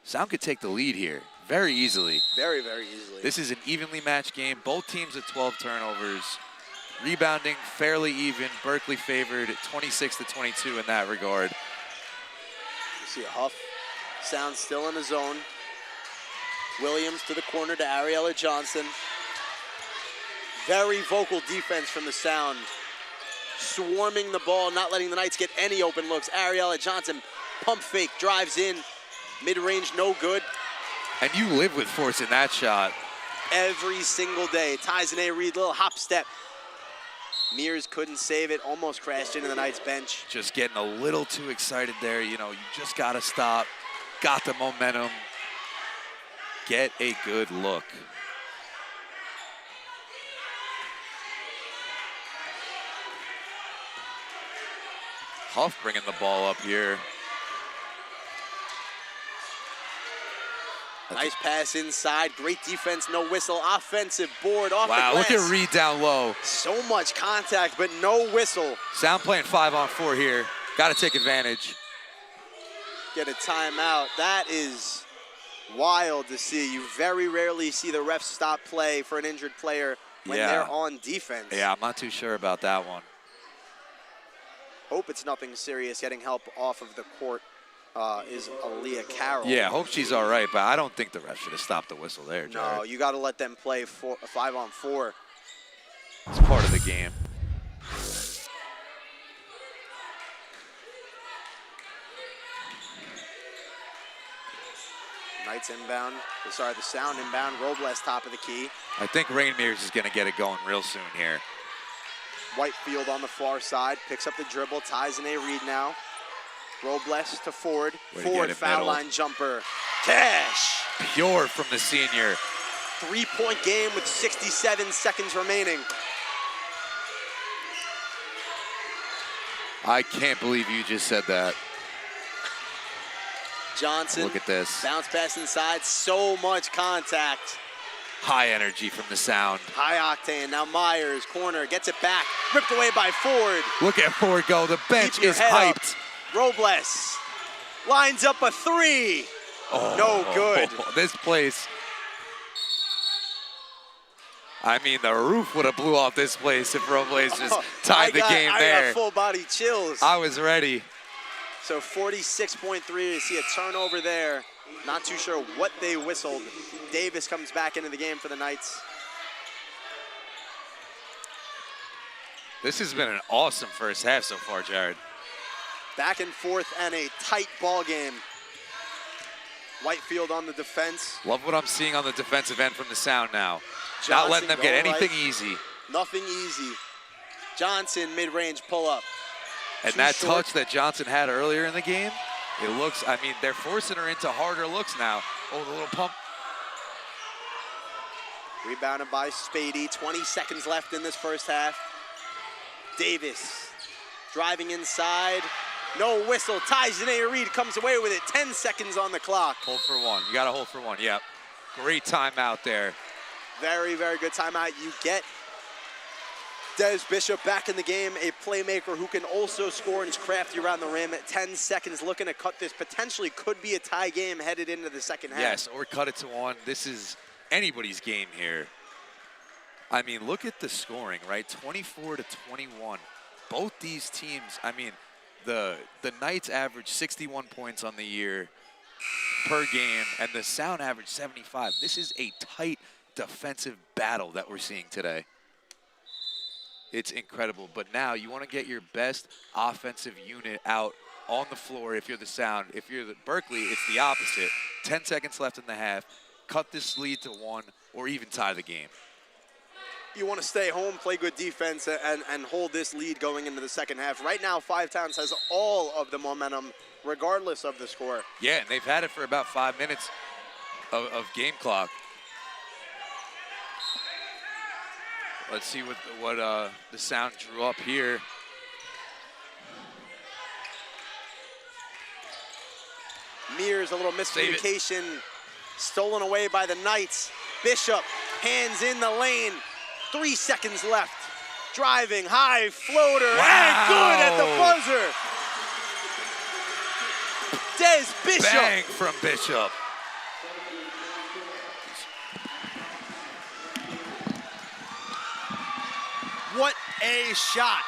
Sound could take the lead here very easily. Very, very easily. This is an evenly matched game. Both teams at 12 turnovers. Rebounding fairly even. Berkeley favored 26-22 in that regard. You see a Huff. Sound still in the zone. Williams to the corner to Ariella Johnson. Very vocal defense from the Sound. Swarming the ball, not letting the Knights get any open looks. Ariella Johnson, pump fake, drives in. Mid-range, no good. And you live with force in that shot. Every single day. Tyson Reed, little hop step. Mears couldn't save it, almost crashed into the Knights bench. Just getting a little too excited there. You know, you just got to stop. Got the momentum. Get a good look. Huff bringing the ball up here. Nice pass inside, great defense, no whistle, offensive board off the Wow, glass. look at Reed down low. So much contact, but no whistle. Sound playing 5-on-4 here. Got to take advantage. Get a timeout. That is wild to see. You very rarely see the refs stop play for an injured player when they're on defense. Yeah, I'm not too sure about that one. Hope it's nothing serious. Getting help off of the court is Aaliyah Carroll. Yeah, hope she's all right, but I don't think the ref should have stopped the whistle there, Jared. No, you got to let them play 5-on-4. It's part of the game. Knights inbound. The Sound inbound. Robles top of the key. I think Rain Mears is going to get it going real soon here. Whitefield on the far side. Picks up the dribble. Ties in a Reed now. Robles to Ford. Way to Ford get it foul middle. line jumper. Cash. Pure from the senior. 3-point game with 67 seconds remaining. I can't believe you just said that. Johnson. Look at this. Bounce pass inside. So much contact. High energy from the Sound. High octane. Now Myers, corner, gets it back. Ripped away by Ford. Look at Ford go. The bench Keep your is head hyped. up. Robles lines up a three. Oh, no good. This place. I mean, the roof would have blew off this place if Robles just tied the game there. I got full body chills. I was ready. So 46.3, you see a turnover there. Not too sure what they whistled. Davis comes back into the game for the Knights. This has been an awesome first half so far, Jared. Back and forth and a tight ball game. Whitefield on the defense. Love what I'm seeing on the defensive end from the Sound now. Johnson, not letting them get anything right. easy. Nothing easy. Johnson, mid-range pull-up. And that touch that Johnson had earlier in the game, it looks, I mean, they're forcing her into harder looks now. Oh, the little pump. Rebounded by Spady. 20 seconds left in this first half. Davis driving inside. No whistle. Tyson Reed comes away with it. 10 seconds on the clock. Hold for one. You got to hold for one. Yep. Great timeout there. Very, very good timeout. You get Des Bishop back in the game, a playmaker who can also score and is crafty around the rim. 10 seconds looking to cut this. Potentially could be a tie game headed into the second half. Yes, or cut it to one. This is anybody's game here. I mean, look at the scoring, right? 24 to 21. Both these teams, I mean, the Knights average 61 points on the year per game, and the Sound average 75. This is a tight defensive battle that we're seeing today. It's incredible, but now you want to get your best offensive unit out on the floor if you're the Sound. If you're the Berkeley, it's the opposite. 10 seconds left in the half. Cut this lead to one or even tie the game. You want to stay home, play good defense, and hold this lead going into the second half. Right now, Five Towns has all of the momentum, regardless of the score. Yeah, and they've had it for about 5 minutes of game clock. Let's see what the Sound drew up here. Mears, a little miscommunication, stolen away by the Knights. Bishop, hands in the lane. 3 seconds left. Driving, high floater, and good at the buzzer. Des Bishop. Bang from Bishop. What a shot.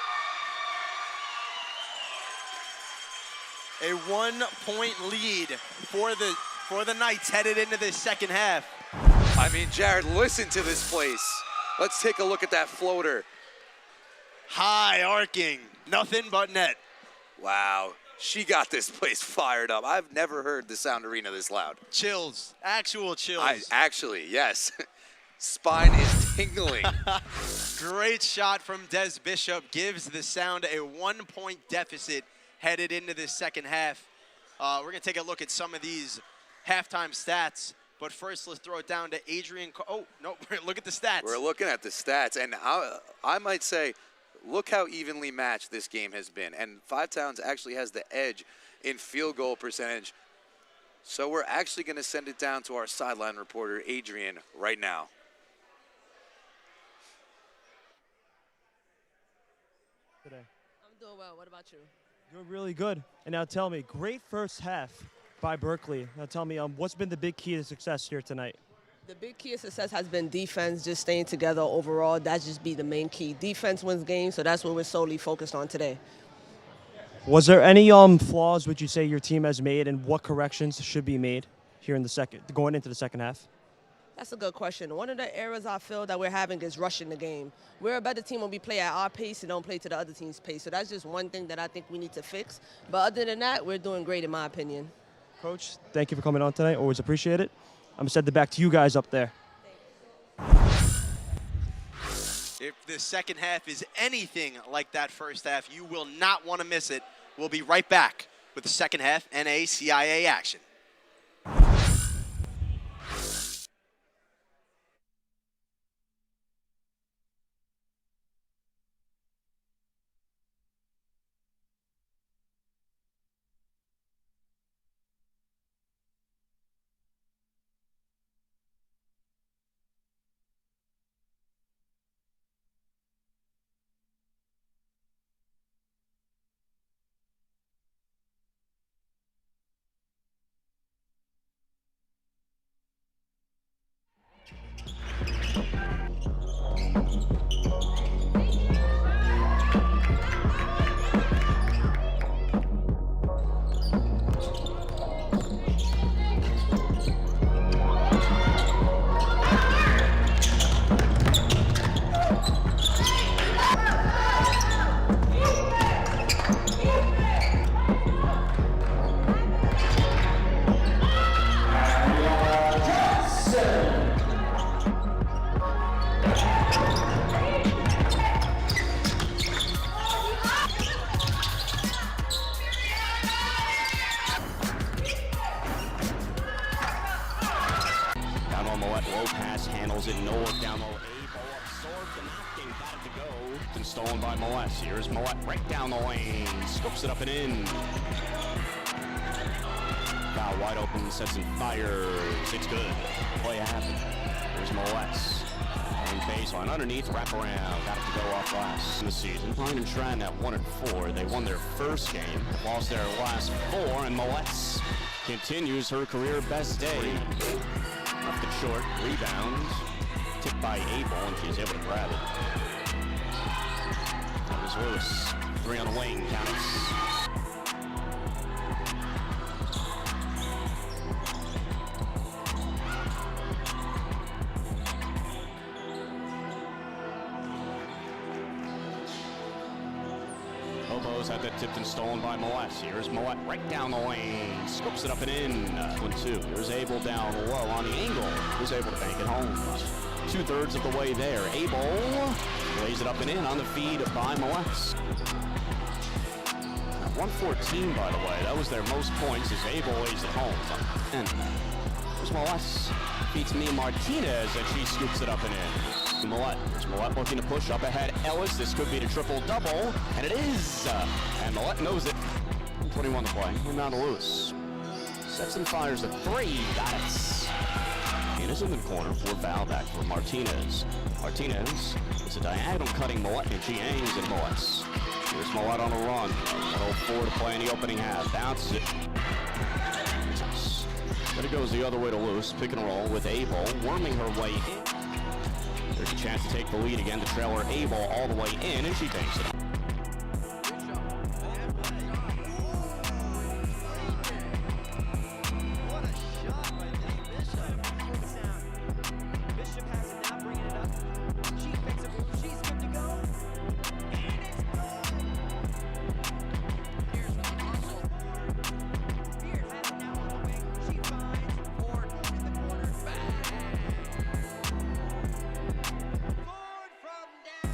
A 1-point lead for the Knights headed into this second half. I mean, Jared, listen to this place. Let's take a look at that floater. High arcing, nothing but net. Wow, she got this place fired up. I've never heard the Sound Arena this loud. Chills, actual chills. Actually, yes. Spine is tingling. Great shot from Des Bishop. Gives the Sound a 1-point deficit headed into this second half. We're going to take a look at some of these halftime stats. But first, let's throw it down to Adrian. Oh, no, look at the stats. We're looking at the stats. And I might say, look how evenly matched this game has been. And Five Towns actually has the edge in field goal percentage. So we're actually going to send it down to our sideline reporter, Adrian, right now. Today? I'm doing well. What about you? Doing really good. And now tell me, great first half by Berkeley. Now tell me, what's been the big key to success here tonight? The big key of success has been defense, just staying together overall. That's just be the main key. Defense wins games, so that's what we're solely focused on today. Was there any flaws would you say your team has made, and what corrections should be made here in the going into the second half? That's a good question. One of the errors I feel that we're having is rushing the game. We're a better team when we play at our pace and don't play to the other team's pace. So that's just one thing that I think we need to fix. But other than that, we're doing great in my opinion. Coach, thank you for coming on tonight. Always appreciate it. I'm going to send it back to you guys up there. If the second half is anything like that first half, you will not want to miss it. We'll be right back with the second half NACIA action. Low pass, handles it, no look down low. A ball absorbed and knocking, got it to go. And stolen by Moet. Here's Moet right down the lane, scoops it up and in. Foul wide open, sets and fires. It's good. Play happened. Here's Moet. On baseline, underneath, wrap around. Got it to go off last in the season. Pine and Stratton at 1-4. They won their first game, lost their last 4, and Moet continues her career best day. Left it short, rebounds, tipped by Abel, and she's able to grab it. That was Lewis, 3 on the wing, counts. Hobos had that tipped and stolen by Moet. Here's Moet right down the lane. Scoops it up and in. 1-2. Here's Abel down low on the angle. Who's able to bank it home. 2/3 of the way there. Abel lays it up and in on the feed by Moet. 114, by the way. That was their most points as Abel lays it home. And there's Moet. Beats Mia Martinez, and she scoops it up and in. Moet. There's Moet looking to push up ahead. Ellis, this could be the triple-double, and it is. And Moet knows it. 21 to play. And now to Lewis. Sets and fires at 3. Got it. Martinez in the corner for foul back for Martinez. Martinez is a diagonal cutting Moet, and she hangs at Moet. Here's Moet on a run. 1:04 to play in the opening half. Bounces it. Then it goes the other way to Lewis. Pick and roll with Abel, worming her way in. There's a chance to take the lead again. The trailer Abel all the way in, and she banks it. What a shot by Dave Bishop. Bishop has it now, bringing it up. She picks up, she's good to go. And it's good. Here's with the hustle. Spears has it now on the wing. She finds Ford in the corner. Bang! Ford from down.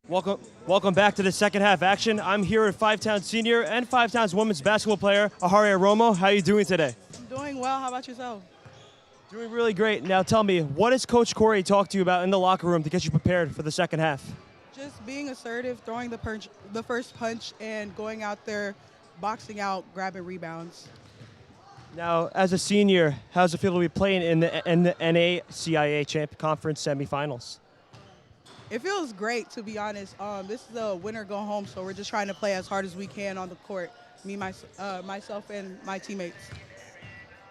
Welcome back to the second half action. I'm here with Five Towns senior and Five Towns women's basketball player Aharia Romo. How are you doing today? I'm doing well. How about yourself? Doing really great. Now tell me, what has Coach Corey talked to you about in the locker room to get you prepared for the second half? Just being assertive, throwing the first punch, and going out there, boxing out, grabbing rebounds. Now, as a senior, how's it feel to be playing in the NACIA Conference semifinals? It feels great, to be honest. This is a winner go home, so we're just trying to play as hard as we can on the court, myself, and my teammates.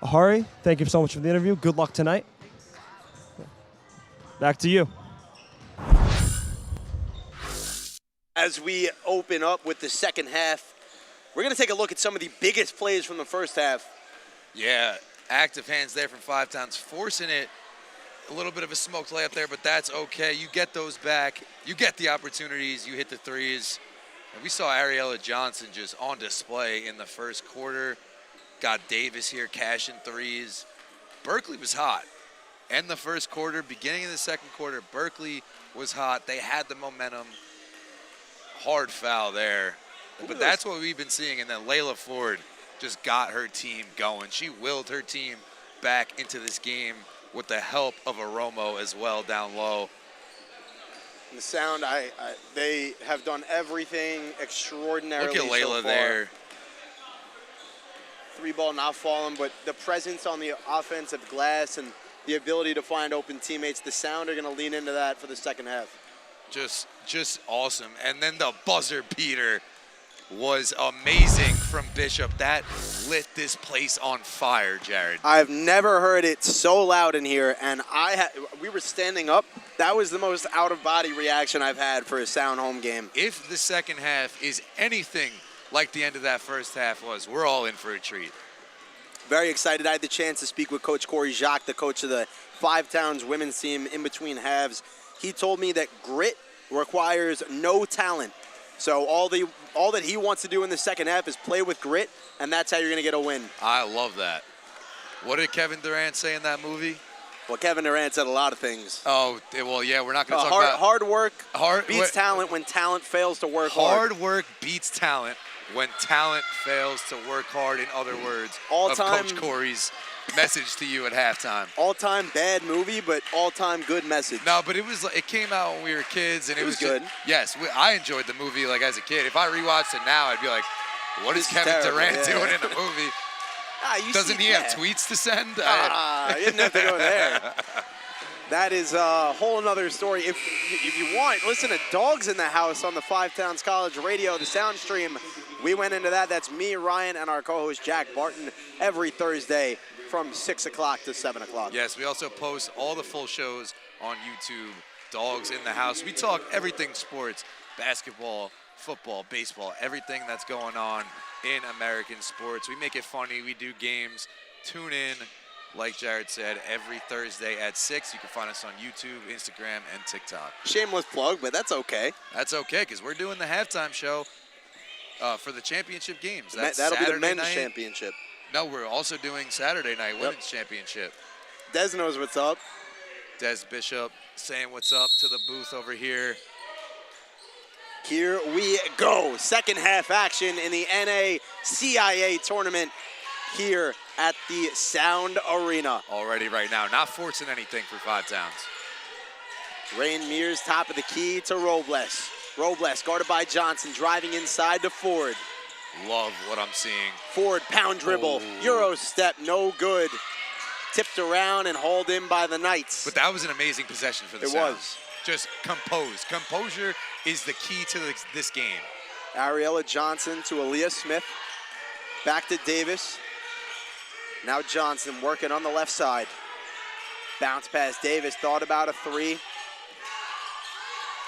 Ahari, thank you so much for the interview. Good luck tonight. Back to you. As we open up with the second half, we're going to take a look at some of the biggest plays from the first half. Yeah, active hands there from Five Towns, forcing it. A little bit of a smoked layup there, but that's okay. You get those back. You get the opportunities. You hit the threes. And we saw Ariella Johnson just on display in the first quarter. Got Davis here cashing threes. Berkeley was hot. End the first quarter, beginning of the second quarter, Berkeley was hot. They had the momentum. Hard foul there. But that's what we've been seeing. And then Layla Ford just got her team going. She willed her team back into this game with the help of Aromo as well down low. The Sound, they have done everything extraordinarily. Look at Layla so far. there. Three ball not falling, but the presence on the offensive glass and the ability to find open teammates, the Sound are going to lean into that for the second half. Just awesome. And then the buzzer beater was amazing from Bishop. That lit this place on fire, Jared. I've never heard it so loud in here, and we were standing up. That was the most out-of-body reaction I've had for a Sound home game. If the second half is anything like the end of that first half was, we're all in for a treat. Very excited. I had the chance to speak with Coach Corey Jacques, the coach of the Five Towns women's team, in between halves. He told me that grit requires no talent. So all that he wants to do in the second half is play with grit, and that's how you're going to get a win. I love that. What did Kevin Durant say in that movie? Well, Kevin Durant said a lot of things. Oh, well, yeah, we're not going to talk about... Hard work beats talent when talent fails to work hard. Hard work beats talent when talent fails to work hard, in other words, Coach Corey's message to you at halftime. All-time bad movie, but all-time good message. No, but it came out when we were kids, and it was good. Yes, I enjoyed the movie like as a kid. If I rewatched it now, I'd be like, what is Kevin Durant doing in the movie? Doesn't he have tweets to send? You didn't have to go there. That is a whole nother story. If you want, listen to Dogs in the House on the Five Towns College Radio, the Sound Stream. We went into that. That's me, Ryan, and our co-host Jack Barton every Thursday from 6 o'clock to 7 o'clock. Yes, we also post all the full shows on YouTube, Dogs in the House. We talk everything sports, basketball, football, baseball, everything that's going on in American sports. We make it funny. We do games. Tune in, like Jared said, every Thursday at 6. You can find us on YouTube, Instagram, and TikTok. Shameless plug, but that's okay. That's okay, because we're doing the halftime show for the championship games. That's That'll Saturday be the men's night. championship. No, we're also doing Saturday night women's championship. Des knows what's up. Des Bishop saying what's up to the booth over here. Here we go. Second half action in the NACIA tournament here at the Sound Arena. Already right now, not forcing anything for Five Towns. Rain Mears, top of the key to Robles. Robles guarded by Johnson, driving inside to Ford. Love what I'm seeing. Ford, pound dribble, Euro step, no good. Tipped around and hauled in by the Knights. But that was an amazing possession for the Sound. It was. Just composed. Composure is the key to this game. Ariella Johnson to Aaliyah Smith. Back to Davis. Now Johnson working on the left side. Bounce past Davis, thought about a three.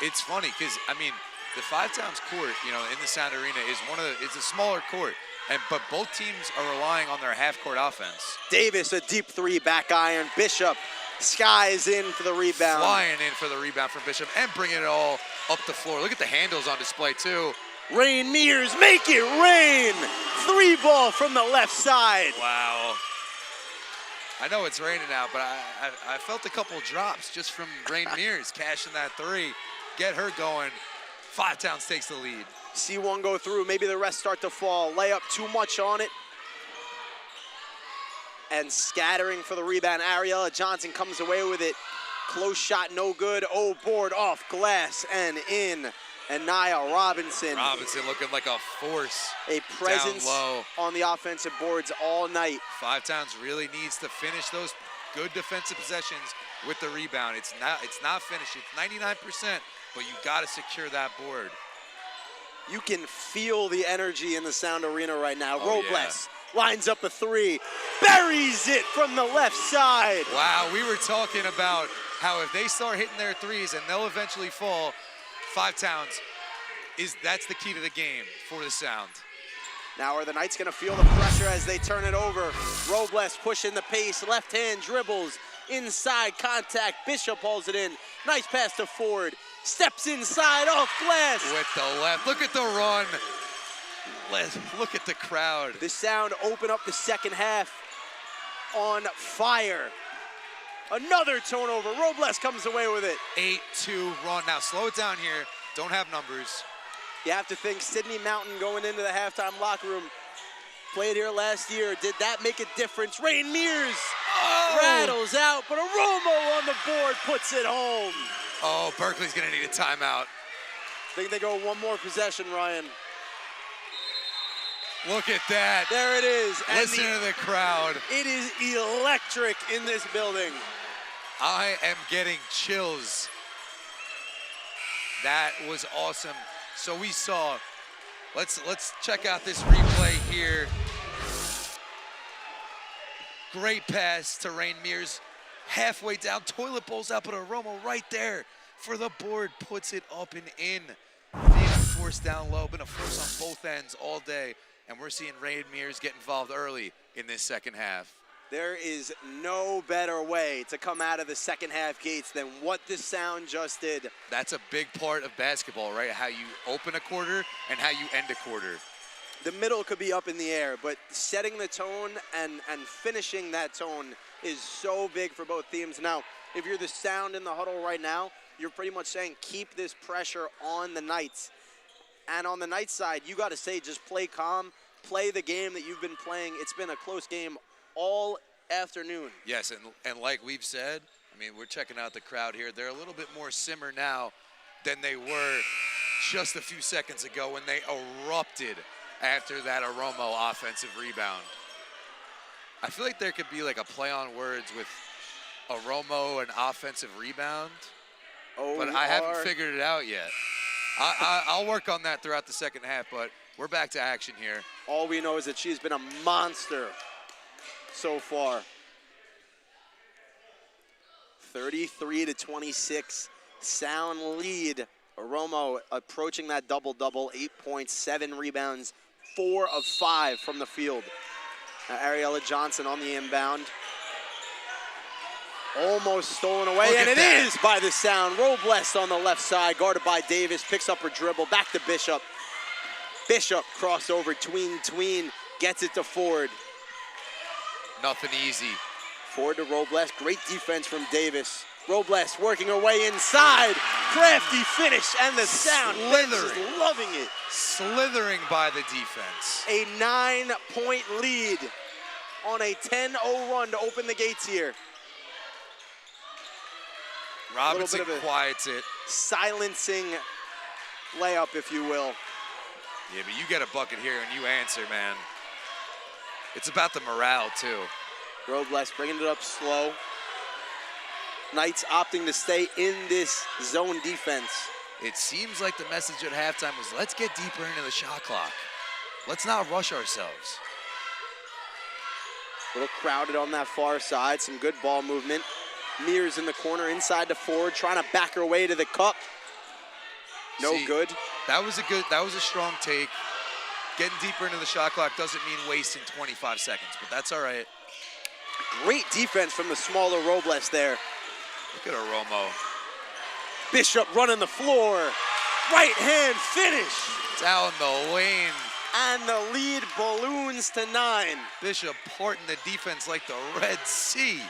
It's funny because, I mean, the Five Towns court, in the Sound Arena is it's a smaller court, but both teams are relying on their half-court offense. Davis, a deep three, back iron. Bishop skies in for the rebound. Flying in for the rebound from Bishop and bringing it all up the floor. Look at the handles on display, too. Rain Mears, make it rain! Three ball from the left side. Wow. I know it's raining out, but I felt a couple drops just from Rain Mears cashing that three. Get her going. Five Towns takes the lead. See one go through, maybe the rest start to fall. Layup too much on it. And scattering for the rebound, Ariella Johnson comes away with it. Close shot, no good. Oh, board off glass and in. And Nia Robinson. Robinson looking like a force. A presence down low on the offensive boards all night. Five Towns really needs to finish those good defensive possessions with the rebound. It's not finished. It's 99%, but you got to secure that board. You can feel the energy in the Sound Arena right now. Oh, Robles lines up a three, buries it from the left side. Wow, we were talking about how if they start hitting their threes and they'll eventually fall, Five Towns, that's the key to the game for the Sound. Now are the Knights gonna feel the pressure as they turn it over? Robles pushing the pace, left hand dribbles, inside contact, Bishop pulls it in. Nice pass to Ford, steps inside off glass. With the left, look at the run. Look at the crowd. The Sound open up the second half on fire. Another turnover, Robles comes away with it. 8-2 run. Now slow it down here, don't have numbers. You have to think Sydney Mountain going into the halftime locker room. Played here last year. Did that make a difference? Rain Mears rattles out, but Aromo on the board puts it home. Oh, Berkeley's gonna need a timeout. Think they go one more possession, Ryan. Look at that. There it is. And Listen to the crowd. It is electric in this building. I am getting chills. That was awesome. So we saw, let's check out this replay here. Great pass to Rain Mears. Halfway down, toilet bowls out, but Aromo right there for the board, puts it up and in. Being a force down low, been a force on both ends all day. And we're seeing Rain Mears get involved early in this second half. There is no better way to come out of the second half gates than what the Sound just did. That's a big part of basketball, right? How you open a quarter and how you end a quarter. The middle could be up in the air, but setting the tone and finishing that tone is so big for both teams. Now, if you're the Sound in the huddle right now, you're pretty much saying keep this pressure on the Knights. And on the Knights side, you got to say just play calm, play the game that you've been playing. It's been a close game all afternoon. Yes, and like we've said, I mean, we're checking out the crowd here. They're a little bit more simmer now than they were just a few seconds ago when they erupted after that Aromo offensive rebound. I feel like there could be like a play on words with Aromo and offensive rebound, but I haven't figured it out yet. I'll work on that throughout the second half, but we're back to action here. All we know is that she's been a monster so far. 33-26, Sound lead. Aromo approaching that double-double, 8 points, 7 rebounds, 4 of 5 from the field. Now Ariella Johnson on the inbound. Almost stolen away, and it is by the Sound. Robles on the left side, guarded by Davis, picks up her dribble, back to Bishop. Bishop crossover, tween, gets it to Ford. Nothing easy. Ford to Robles, great defense from Davis. Robles working her way inside, crafty finish, and the Sound bench is loving it. Slithering by the defense. A 9-point lead on a 10-0 run to open the gates here. Robinson quiets it. Silencing layup, if you will. Yeah, but you get a bucket here and you answer, man. It's about the morale, too. Robles bringing it up slow. Knights opting to stay in this zone defense. It seems like the message at halftime was, let's get deeper into the shot clock. Let's not rush ourselves. A little crowded on that far side, some good ball movement. Mears in the corner, inside to Ford, trying to back her way to the cup. No good. That was a strong take. Getting deeper into the shot clock doesn't mean wasting 25 seconds, but that's all right. Great defense from the smaller Robles there. Look at Aromo. Bishop running the floor. Right hand finish. Down the lane. And the lead balloons to 9. Bishop parting the defense like the Red Sea.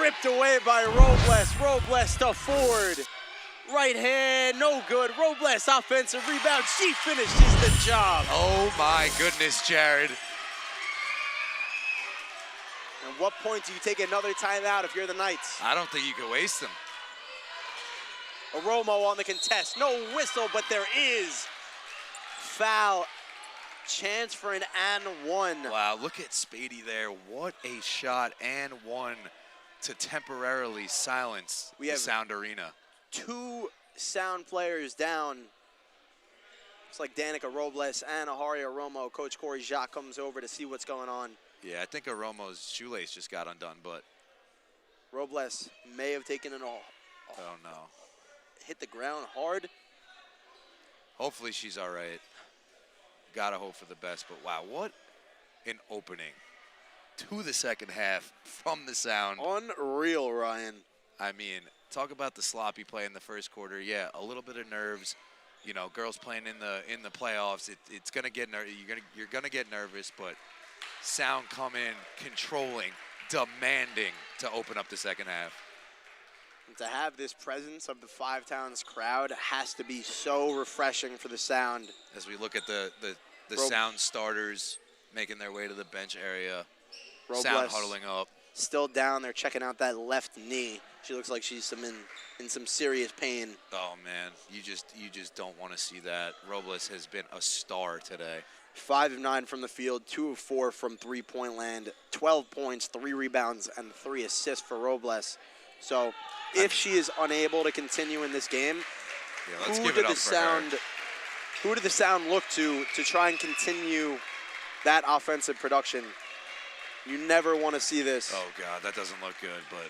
Ripped away by Robles. Robles to Ford. Right hand, no good. Robles offensive rebound. She finishes the job. Oh my goodness, Jared. At what point do you take another timeout if you're the Knights? I don't think you can waste them. Aromo on the contest. No whistle, but there is foul. Chance for an and one. Wow, look at Spady there. What a shot, and one to temporarily silence the Sound Arena. 2 Sound players down. It's like Danica Robles and Ahari Aromo. Coach Corey Jacques comes over to see what's going on. Yeah, I think Aromo's shoelace just got undone, but Robles may have taken it all. oh no. Hit the ground hard. Hopefully she's all right. Gotta hope for the best, but wow, what an opening to the second half from the Sound. Unreal, Ryan. I mean, talk about the sloppy play in the first quarter. Yeah, a little bit of nerves. You know, girls playing in the playoffs, it's gonna get you're gonna get nervous, but Sound come in controlling, demanding to open up the second half. And to have this presence of the Five Towns crowd has to be so refreshing for the Sound. As we look at the Sound starters making their way to the bench area, Robles Sound huddling up. Still down there checking out that left knee. She looks like she's in some serious pain. Oh man, you just don't want to see that. Robles has been a star today. 5 of 9 from the field, 2 of 4 from three-point land, 12 points, 3 rebounds, and 3 assists for Robles. So if she is unable to continue in this game, yeah, let's give it up for her. Who did the Sound look to try and continue that offensive production? You never want to see this. Oh God, that doesn't look good, but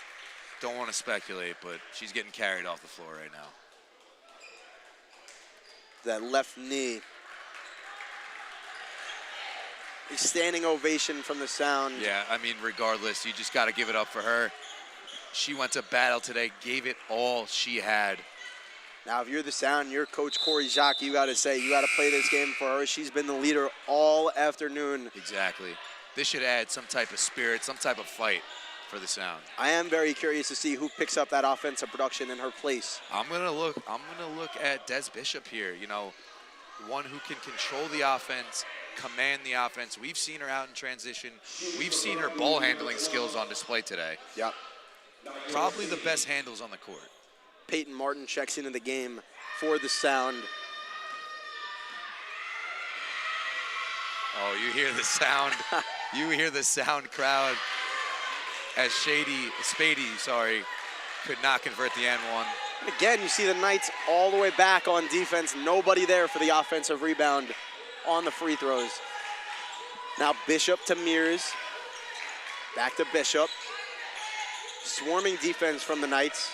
don't want to speculate, but she's getting carried off the floor right now. That left knee. A standing ovation from the Sound. Yeah, I mean, regardless, you just got to give it up for her. She went to battle today, gave it all she had. Now, if you're the Sound, you're Coach Corey Jacques, you got to play this game for her. She's been the leader all afternoon. Exactly. This should add some type of spirit, some type of fight for the Sound. I am very curious to see who picks up that offensive production in her place. I'm gonna look at Des Bishop here. You know, one who can control the offense, command the offense. We've seen her out in transition. We've seen her ball handling skills on display today. Yep. Probably the best handles on the court. Peyton Martin checks into the game for the Sound. Oh, you hear the Sound. You hear the Sound crowd as Spady could not convert the N1. Again, you see the Knights all the way back on defense. Nobody there for the offensive rebound on the free throws. Now Bishop to Mears. Back to Bishop. Swarming defense from the Knights.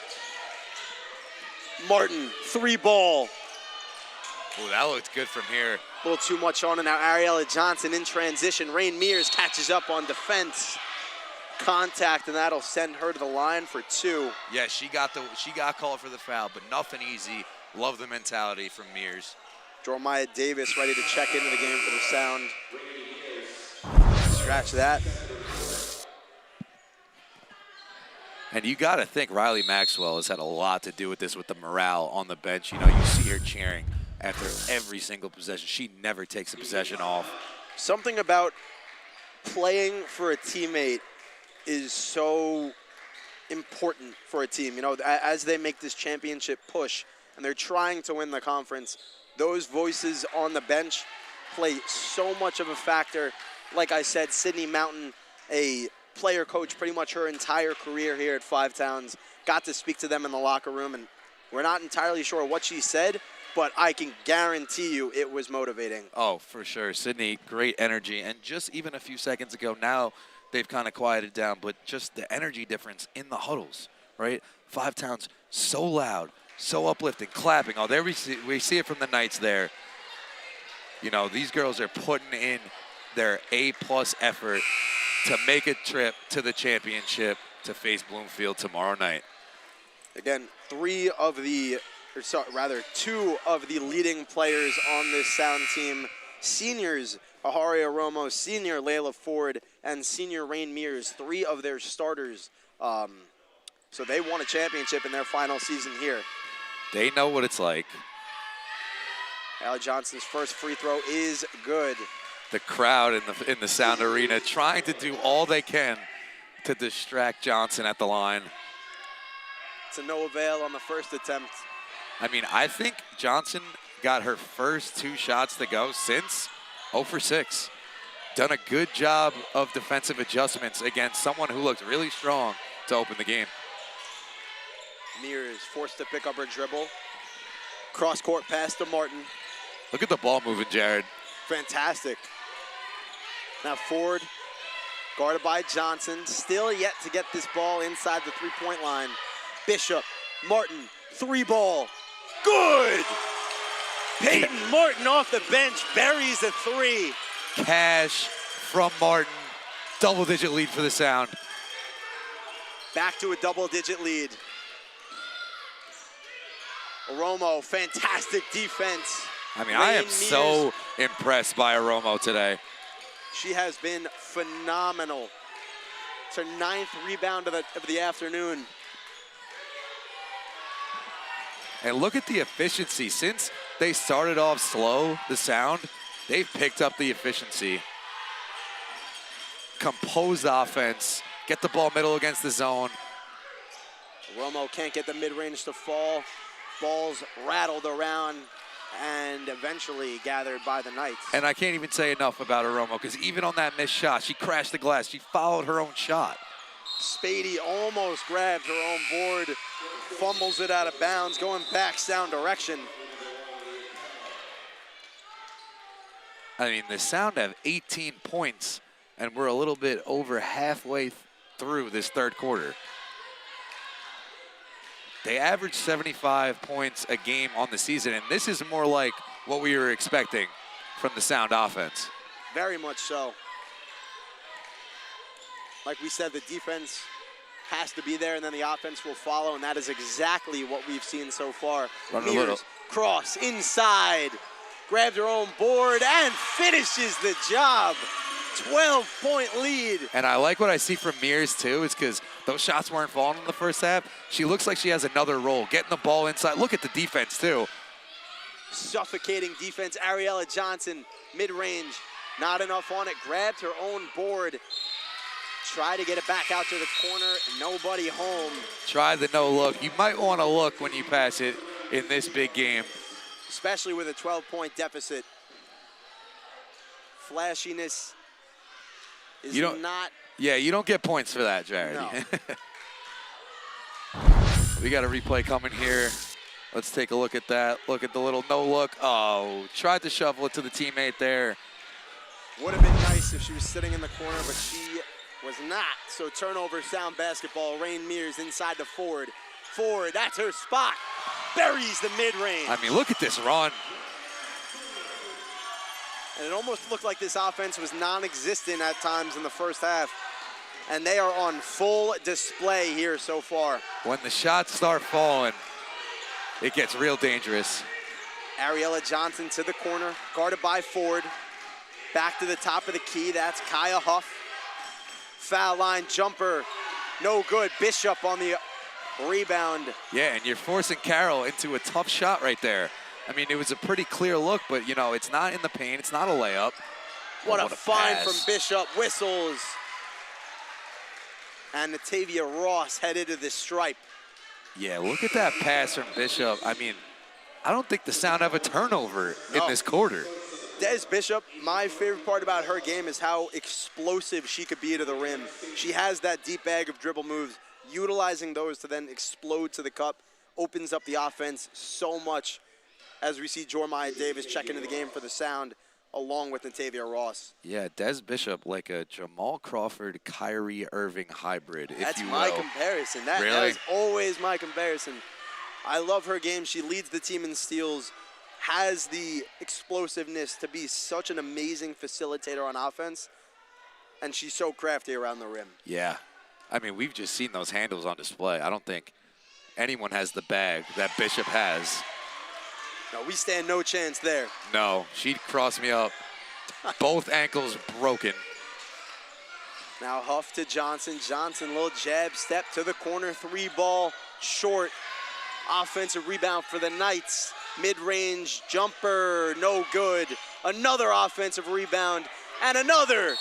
Martin, 3-ball. Oh, that looked good from here. A little too much on it now. Ariella Johnson in transition. Rain Mears catches up on defense. Contact, and that'll send her to the line for 2. Yeah, she got called for the foul, but nothing easy. Love the mentality from Mears. Jeremiah Davis ready to check into the game for the Sound. Scratch that. And you got to think Riley Maxwell has had a lot to do with this, with the morale on the bench. You know, you see her cheering after every single possession. She never takes a possession off. Something about playing for a teammate is so important for a team. You know, as they make this championship push and they're trying to win the conference, those voices on the bench play so much of a factor. Like I said, Sydney Mountain, a player coach pretty much her entire career here at Five Towns, got to speak to them in the locker room, and we're not entirely sure what she said, but I can guarantee you it was motivating. Oh, for sure. Sydney, great energy. And just even a few seconds ago, now they've kind of quieted down, but just the energy difference in the huddles, right? Five Towns, so loud, so uplifting, clapping. Oh, there we see it from the Knights there. You know, these girls are putting in their A-plus effort to make a trip to the championship to face Bloomfield tomorrow night. Again, two of the leading players on this Sound team, seniors, Ahari Aromo, senior Layla Ford, and senior Rain Mears, 3 of their starters So they won a championship in their final season here. They know what it's like. Allie Johnson's first free throw is good. The crowd in the Sound Arena trying to do all they can to distract Johnson at the line. To no avail on the first attempt. I mean, I think Johnson got her first 2 shots to go since 0 for 6. Done a good job of defensive adjustments against someone who looked really strong to open the game. Mears forced to pick up her dribble. Cross-court pass to Martin. Look at the ball moving, Jared. Fantastic. Now Ford, guarded by Johnson, still yet to get this ball inside the three-point line. Bishop, Martin, 3-ball, good! Peyton Martin off the bench, buries a 3. Cash from Martin, double-digit lead for the Sound. Back to a double-digit lead. Oromo, fantastic defense. I mean, I am so impressed by Oromo today. She has been phenomenal. It's her 9th rebound of the afternoon. And look at the efficiency. Since they started off slow, the Sound, they've picked up the efficiency. Composed offense, get the ball middle against the zone. Romo can't get the mid-range to fall. Balls rattled around and eventually gathered by the Knights. And I can't even say enough about Oromo, because even on that missed shot, she crashed the glass. She followed her own shot. Spady almost grabbed her own board, fumbles it out of bounds, going back Sound direction. I mean, the Sound have 18 points, and we're a little bit over halfway through this third quarter. They average 75 points a game on the season, and this is more like what we were expecting from the Sound offense. Very much so. Like we said, the defense has to be there, and then the offense will follow, and that is exactly what we've seen so far. Run a little. Mears, cross, inside, grabs her own board, and finishes the job. 12-point lead. And I like what I see from Mears, too, is because those shots weren't falling in the first half. She looks like she has another role, getting the ball inside. Look at the defense, too. Suffocating defense. Ariella Johnson, mid-range, not enough on it. Grabbed her own board. Try to get it back out to the corner. Nobody home. Try the no-look. You might want to look when you pass it in this big game. Especially with a 12-point deficit. Flashiness is not... Yeah, you don't get points for that, Jared. No. We got a replay coming here. Let's take a look at that. Look at the little no-look. Oh, tried to shovel it to the teammate there. Would have been nice if she was sitting in the corner, but she was not. So turnover, Sound basketball. Rain Mears inside to Ford. Ford, that's her spot. Buries the mid-range. I mean, look at this run. And it almost looked like this offense was non-existent at times in the first half. And they are on full display here so far. When the shots start falling, it gets real dangerous. Ariella Johnson to the corner, guarded by Ford. Back to the top of the key, that's Kaya Huff. Foul line jumper, no good. Bishop on the rebound. Yeah, and you're forcing Carroll into a tough shot right there. I mean, it was a pretty clear look, but, you know, it's not in the paint. It's not a layup. What a find pass from Bishop. Whistles. And Natavia Ross headed to the stripe. Yeah, look at that pass from Bishop. I mean, I don't think the Sound have a turnover in this quarter. Des Bishop, my favorite part about her game is how explosive she could be to the rim. She has that deep bag of dribble moves. Utilizing those to then explode to the cup opens up the offense so much, as we see Jormaya Davis check into the game for the Sound, along with Natavia Ross. Yeah, Des Bishop, like a Jamal Crawford, Kyrie Irving hybrid, if you will. That's my comparison. That is always my comparison. I love her game. She leads the team in steals, has the explosiveness to be such an amazing facilitator on offense, and she's so crafty around the rim. Yeah. I mean, we've just seen those handles on display. I don't think anyone has the bag that Bishop has. No, we stand no chance there. No, she'd cross me up. Both ankles broken. Now Huff to Johnson. Johnson, little jab step to the corner. 3 ball, short. Offensive rebound for the Knights. Mid-range jumper, no good. Another offensive rebound, and another.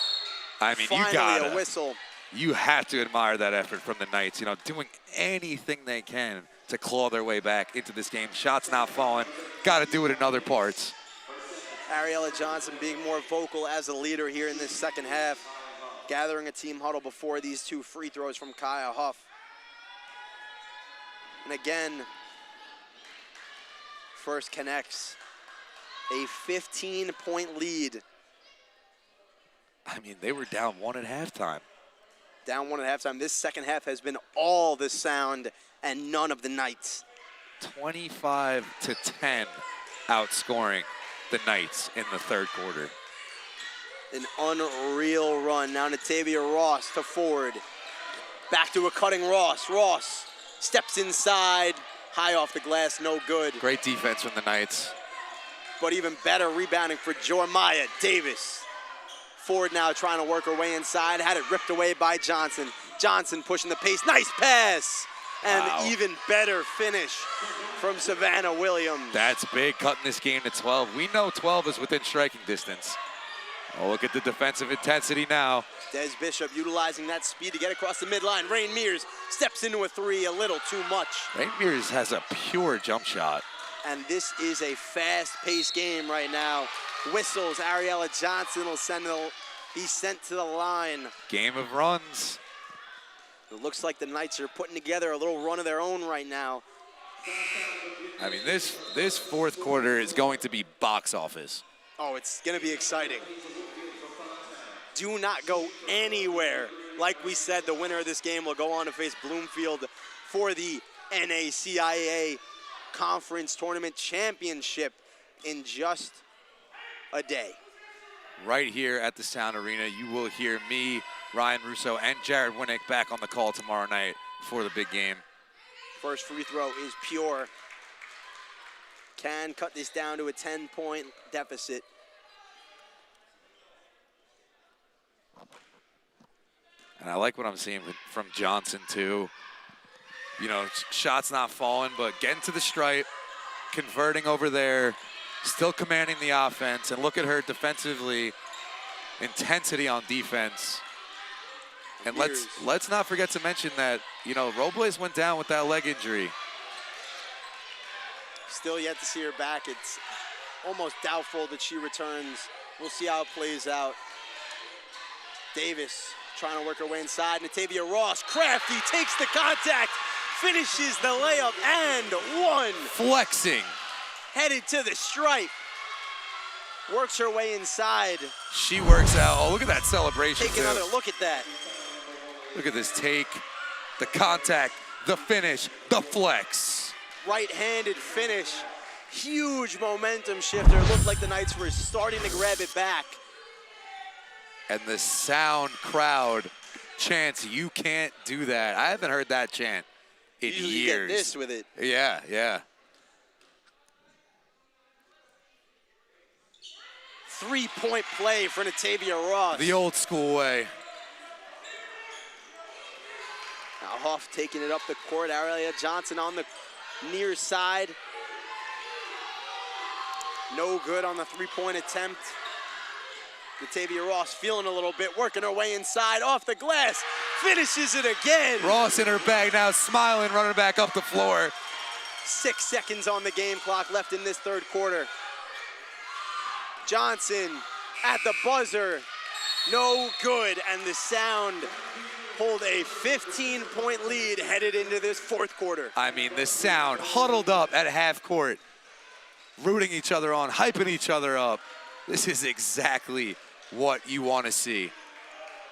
I mean, Finally, a whistle. You have to admire that effort from the Knights. You know, doing anything they can to claw their way back into this game. Shots not falling. Got to do it in other parts. Ariella Johnson being more vocal as a leader here in this second half. Gathering a team huddle before these 2 free throws from Kaya Huff. And again, first connects. A 15-point lead. I mean, they were down 1 at halftime. Down 1 at halftime. This second half has been all the Sound and none of the Knights. 25-10 outscoring the Knights in the third quarter. An unreal run. Now Natavia Ross to Ford. Back to a cutting Ross. Ross steps inside. High off the glass, no good. Great defense from the Knights. But even better rebounding for Jormaya Davis. Ford now trying to work her way inside. Had it ripped away by Johnson. Johnson pushing the pace. Nice pass. And even better finish from Savannah Williams. That's big, cutting this game to 12. We know 12 is within striking distance. Oh, look at the defensive intensity now. Des Bishop utilizing that speed to get across the midline. Rain Mears steps into a 3 a little too much. Rain Mears has a pure jump shot. And this is a fast-paced game right now. Whistles, Ariella Johnson will be sent to the line. Game of runs. It looks like the Knights are putting together a little run of their own right now. I mean, this fourth quarter is going to be box office. Oh, it's going to be exciting. Do not go anywhere. Like we said, the winner of this game will go on to face Bloomfield for the NACIA Conference Tournament Championship in just a day. Right here at the Sound Arena, you will hear me, Ryan Russo, and Jared Winnick back on the call tomorrow night for the big game. First free throw is pure. Can cut this down to a 10-point deficit. And I like what I'm seeing from Johnson, too. You know, shots not falling, but getting to the stripe, converting over there, still commanding the offense. And look at her defensively, intensity on defense. And let's not forget to mention that, you know, Robles went down with that leg injury. Still yet to see her back. It's almost doubtful that she returns. We'll see how it plays out. Davis trying to work her way inside. Natavia Ross, crafty, takes the contact, finishes the layup, and one. Flexing. Headed to the stripe. Works her way inside. She works out. Oh, look at that celebration. Take another look at that. Look at this take, the contact, the finish, the flex. Right-handed finish. Huge momentum shifter. Looked like the Knights were starting to grab it back. And the Sound crowd chants, "You can't do that." I haven't heard that chant in Usually years. You get this with it. Yeah, yeah. 3-point play for Natavia Ross. The old school way. Now Huff taking it up the court. Ariella Johnson on the near side. No good on the 3-point attempt. Natavia Ross feeling a little bit, working her way inside, off the glass, finishes it again. Ross in her bag now, smiling, running back up the floor. 6 seconds on the game clock left in this third quarter. Johnson at the buzzer, no good, and the Sound hold a 15-point lead headed into this fourth quarter. I mean, the Sound huddled up at half court, rooting each other on, hyping each other up. This is exactly what you want to see.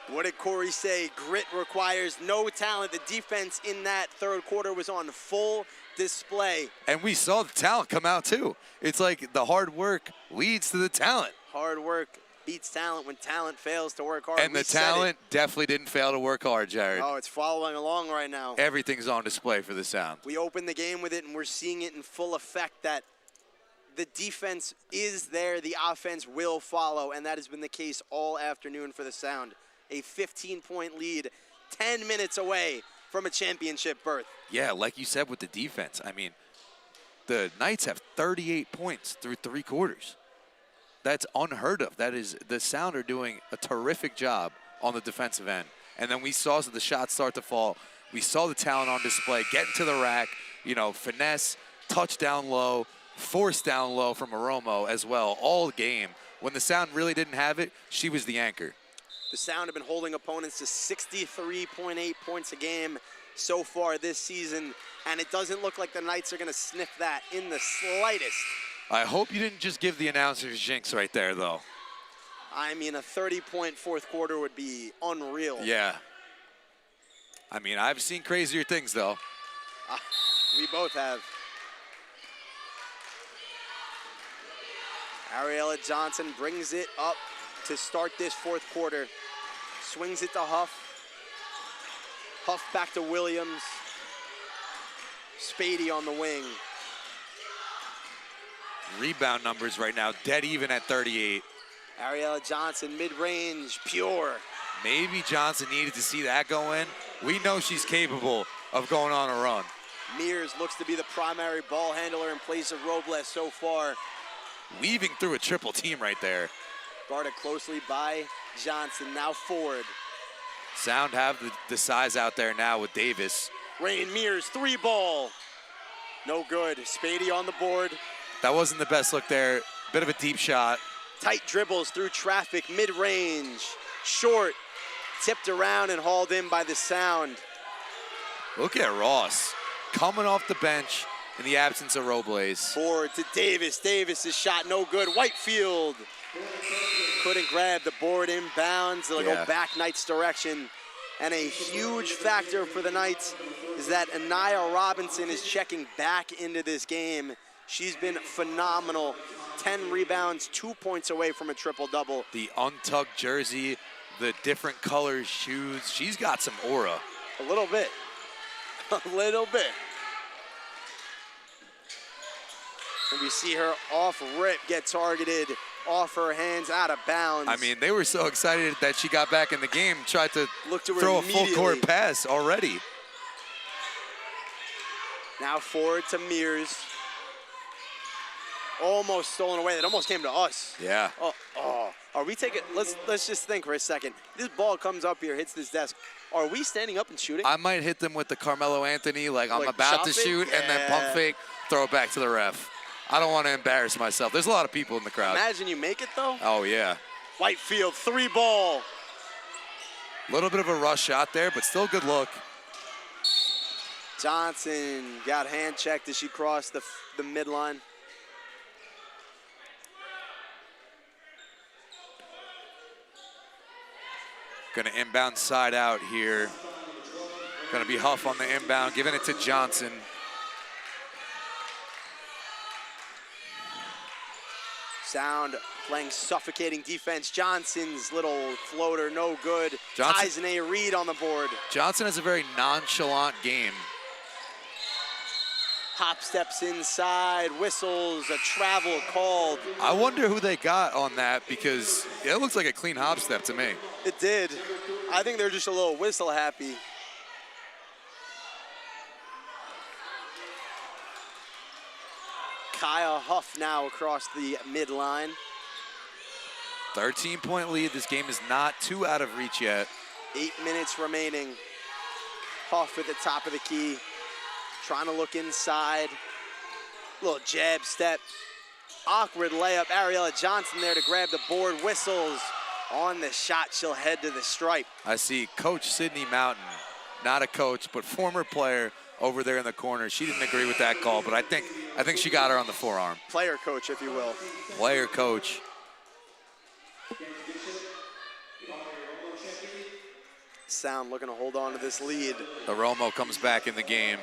What did Corey say? Grit requires no talent. The defense in that third quarter was on full display. And we saw the talent come out too. It's like the hard work leads to the talent. Hard work beats talent when talent fails to work hard. And the talent definitely didn't fail to work hard, Jared. Oh, it's following along right now. Everything's on display for the Sound. We opened the game with it, and we're seeing it in full effect that the defense is there, the offense will follow, and that has been the case all afternoon for the Sound. a 15-point lead, 10 minutes away from a championship berth. Yeah, like you said with the defense. I mean, the Knights have 38 points through 3 quarters. That's unheard of. That is, the Sound are doing a terrific job on the defensive end. And then we saw the shots start to fall. We saw the talent on display, getting to the rack, you know, finesse, touchdown low, force down low from Aromo as well, all game. When the Sound really didn't have it, she was the anchor. The Sound have been holding opponents to 63.8 points a game so far this season, and it doesn't look like the Knights are going to sniff that in the slightest. I hope you didn't just give the announcers jinx right there, though. I mean, a 30-point fourth quarter would be unreal. Yeah. I mean, I've seen crazier things, though. We both have. Ariella Johnson brings it up to start this fourth quarter. Swings it to Huff. Huff back to Williams. Spady on the wing. Rebound numbers right now, dead even at 38. Ariella Johnson, mid-range, pure. Maybe Johnson needed to see that go in. We know she's capable of going on a run. Mears looks to be the primary ball handler in place of Robles so far. Weaving through a triple team right there. Guarded closely by Johnson, now forward. Sound have the size out there now with Davis. Rain Mears, 3-ball. No good. Spady on the board. That wasn't the best look there. Bit of a deep shot. Tight dribbles through traffic, mid-range, short, tipped around and hauled in by the Sound. Look at Ross coming off the bench in the absence of Robles. Forward to Davis. Davis's shot no good. Whitefield couldn't grab the board inbounds. They'll go back Knights direction. And a huge factor for the Knights is that Anaya Robinson is checking back into this game. She's been phenomenal. 10 rebounds, 2 points away from a triple-double. The untucked jersey, the different color shoes. She's got some aura. A little bit. A little bit. And we see her off rip get targeted, off her hands, out of bounds. I mean, they were so excited that she got back in the game, tried to throw a full-court pass already. Now forward to Mears. Almost stolen away. That almost came to us. Yeah. Oh. Are we taking? Let's just think for a second. This ball comes up here, hits this desk. Are we standing up and shooting? I might hit them with the Carmelo Anthony, like I'm about to shoot, yeah. and then pump fake, throw it back to the ref. I don't want to embarrass myself. There's a lot of people in the crowd. Imagine you make it though. Oh yeah. Whitefield, 3-ball. A little bit of a rush shot there, but still good look. Johnson got hand checked as she crossed the midline. Gonna inbound side out here. Gonna be Huff on the inbound, giving it to Johnson. Sound playing suffocating defense. Johnson's little floater, no good. Johnson, Ties a Reed on the board. Johnson has a very nonchalant game. Hop steps inside, whistles, a travel called. I wonder who they got on that because it looks like a clean hop step to me. It did. I think they're just a little whistle happy. Kaya Huff now across the midline. 13-point lead. This game is not too out of reach yet. 8 minutes remaining. Huff at the top of the key. Trying to look inside. Little jab step. Awkward layup. Ariella Johnson there to grab the board. Whistles on the shot. She'll head to the stripe. I see Coach Sydney Mountain, not a coach, but former player over there in the corner. She didn't agree with that call, but I think she got her on the forearm. Player coach, if you will. Player coach. Sound looking to hold on to this lead. The Romo comes back in the game.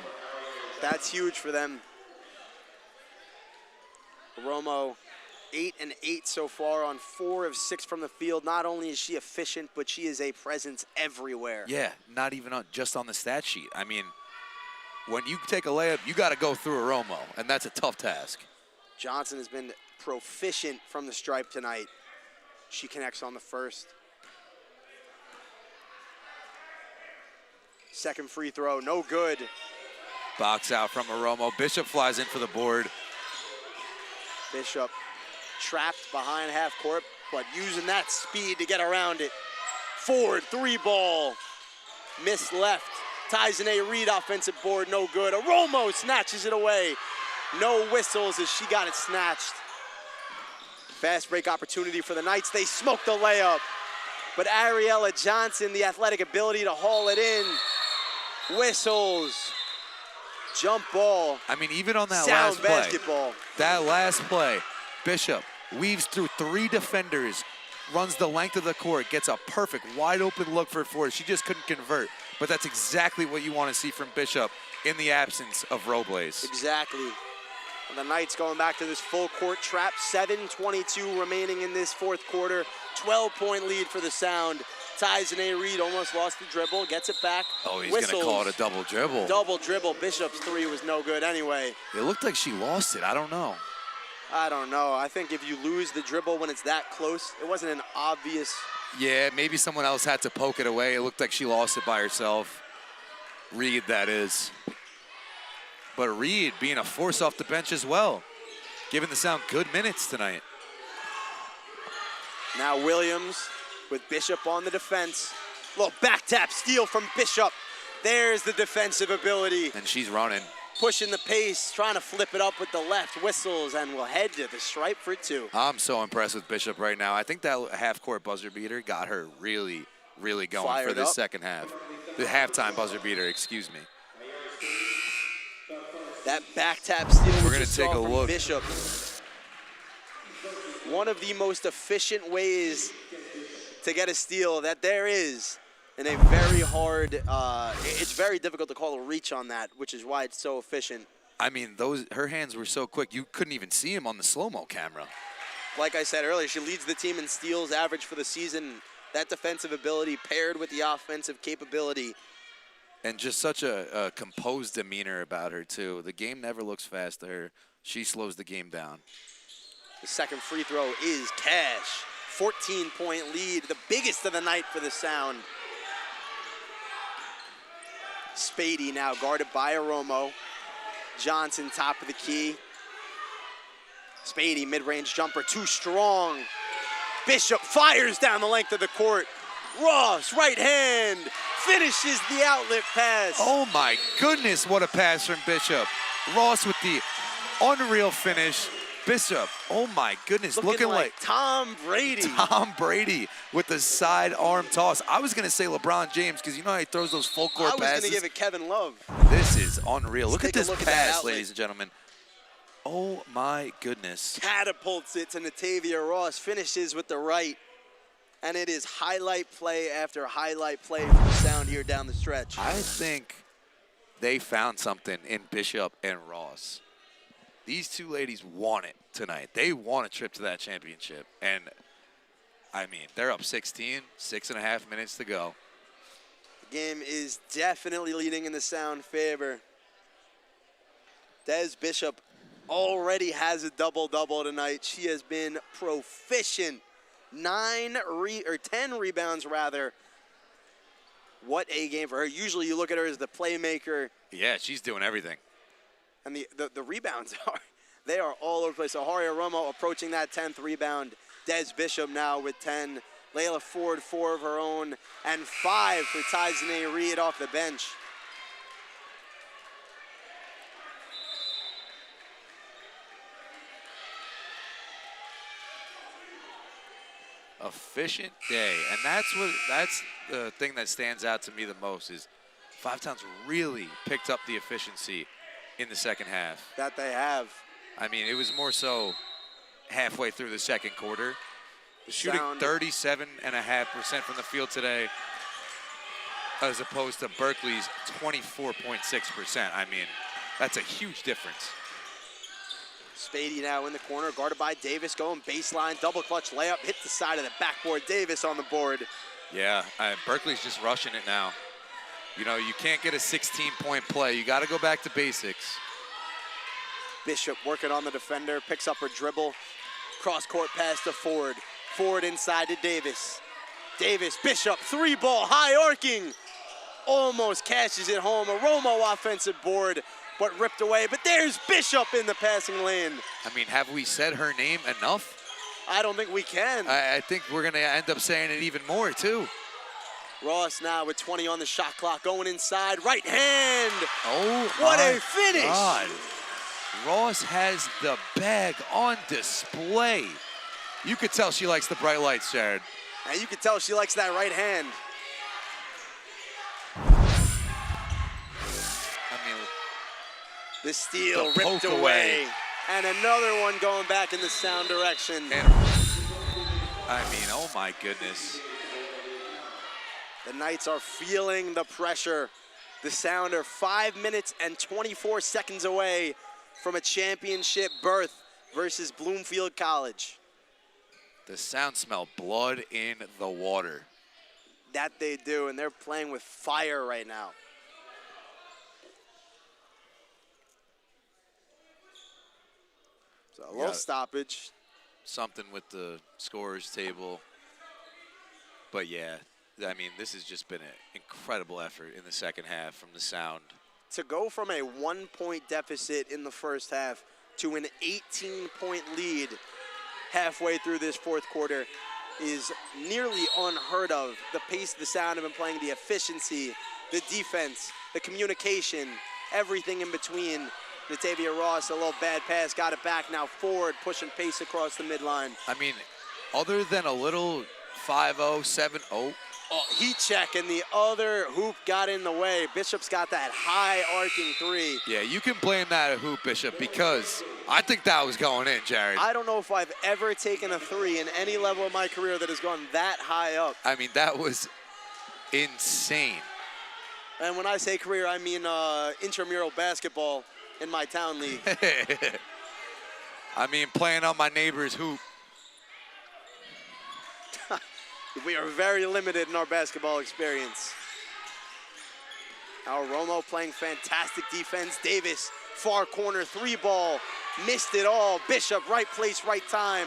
That's huge for them. Romo, 8 and 8 so far on 4 of 6 from the field. Not only is she efficient, but she is a presence everywhere. Yeah, not even just on the stat sheet. I mean, when you take a layup, you got to go through a Romo, and that's a tough task. Johnson has been proficient from the stripe tonight. She connects on the first. Second free throw, no good. Box out from Aromo. Bishop flies in for the board. Bishop trapped behind half court, but using that speed to get around it. Forward, 3-ball. Missed left. Tyson Reed offensive board, no good. Aromo snatches it away. No whistles as she got it snatched. Fast break opportunity for the Knights. They smoke the layup. But Ariella Johnson, the athletic ability to haul it in. Whistles. Jump ball. I mean, even on that Sound last play. basketball. That last play, Bishop weaves through 3 defenders, runs the length of the court, gets a perfect wide open look for four. She just couldn't convert. But that's exactly what you want to see from Bishop in the absence of Robles. Exactly. And the Knights going back to this full court trap. 7:22 remaining in this fourth quarter. 12-point lead for the Sound. Tyson Reed almost lost the dribble, gets it back. Oh, he's going to call it a double dribble. Double dribble. Bishop's 3 was no good anyway. It looked like she lost it. I don't know. I don't know. I think if you lose the dribble when it's that close, it wasn't an obvious. Yeah, maybe someone else had to poke it away. It looked like she lost it by herself. Reed, that is. But Reed being a force off the bench as well, giving the Sound good minutes tonight. Now Williams with Bishop on the defense. Little back tap steal from Bishop. There's the defensive ability. And she's running. Pushing the pace, trying to flip it up with the left, whistles, and will head to the stripe for 2. I'm so impressed with Bishop right now. I think that half-court buzzer beater got her really, really going Fired for this up. second half. The halftime buzzer beater, excuse me. That back tap steal We're we gonna just take saw a from look. Bishop. One of the most efficient ways to get a steal that there is in a very hard, it's very difficult to call a reach on that, which is why it's so efficient. I mean, her hands were so quick, you couldn't even see him on the slow-mo camera. Like I said earlier, she leads the team in steals average for the season. That defensive ability paired with the offensive capability. And just such a composed demeanor about her, too. The game never looks fast to her. She slows the game down. The second free throw is cash. 14-point lead, the biggest of the night for the Sound. Spady now guarded by Aromo. Johnson top of the key. Spady mid-range jumper, too strong. Bishop fires down the length of the court. Ross, right hand, finishes the outlet pass. Oh my goodness, what a pass from Bishop. Ross with the unreal finish. Bishop, oh my goodness, looking like Tom Brady. Tom Brady with the side arm toss. I was gonna say LeBron James because you know how he throws those full court I was passes. gonna give it Kevin Love. This is unreal. Look at take a this look at that pass, outlet. ladies and gentlemen. Oh my goodness. Catapults it to Natavia Ross, finishes with the right. And it is highlight play after highlight play for the Sound here down the stretch. I think they found something in Bishop and Ross. These two ladies want it tonight. They want a trip to that championship. And, I mean, they're up 16, 6.5 minutes to go. The game is definitely leading in the Sound favor. Des Bishop already has a double-double tonight. She has been proficient. 10 rebounds, rather. What a game for her. Usually you look at her as the playmaker. Yeah, she's doing everything. And the rebounds they are all over the place. So Haria Romo approaching that 10th rebound. Des Bishop now with 10. Layla Ford, 4 of her own. And 5 for Tyson Reed off the bench. Efficient day. And that's the thing that stands out to me the most is Five Towns really picked up the efficiency in the second half. That they have. I mean, it was more so halfway through the second quarter. Shooting Sound. 37.5% from the field today as opposed to Berkeley's 24.6%. I mean, that's a huge difference. Spady now in the corner, guarded by Davis, going baseline, double clutch layup, hit the side of the backboard. Davis on the board. Yeah, Berkeley's just rushing it now. You know, you can't get a 16-point play. You got to go back to basics. Bishop working on the defender, picks up her dribble. Cross-court pass to Ford. Ford inside to Davis. Davis, Bishop, 3-ball, high arcing. almost cashes it home. A Romo offensive board, but ripped away. But there's Bishop in the passing lane. I mean, have we said her name enough? I don't think we can. I think we're going to end up saying it even more, too. Ross now with 20 on the shot clock, going inside, right hand. Oh, What my a finish. God. Ross has the bag on display. You could tell she likes the bright lights, Jared. And you can tell she likes that right hand. I mean, The steal The ripped poke away. away. And another one going back in the sound direction. and I mean, oh my goodness. The Knights are feeling the pressure. The Sound are 5 minutes and 24 seconds away from a championship berth versus Bloomfield College. The Sound smell blood in the water. That they do, and they're playing with fire right now. So a little Yeah. stoppage. Something with the scores table. But yeah, I mean, this has just been an incredible effort in the second half from the Sound. To go from a 1-point deficit in the first half to an 18-point lead halfway through this fourth quarter is nearly unheard of. The pace the Sound have been playing, the efficiency, the defense, the communication, everything in between. Natavia Ross, a little bad pass, got it back, now forward, pushing pace across the midline. I mean, other than a little 5-0, 7-0, Oh, heat check, and the other hoop got in the way. Bishop's got that high arcing three. yeah, you can blame that at Hoop Bishop because I think that was going in, Jared. I don't know if I've ever taken a three in any level of my career that has gone that high up. I mean, that was insane. And when I say career, I mean intramural basketball in my town league. I mean, playing on my neighbor's hoop. We are very limited in our basketball experience. Now Romo playing fantastic defense. Davis, far corner, three ball, missed it all. Bishop, right place, right time.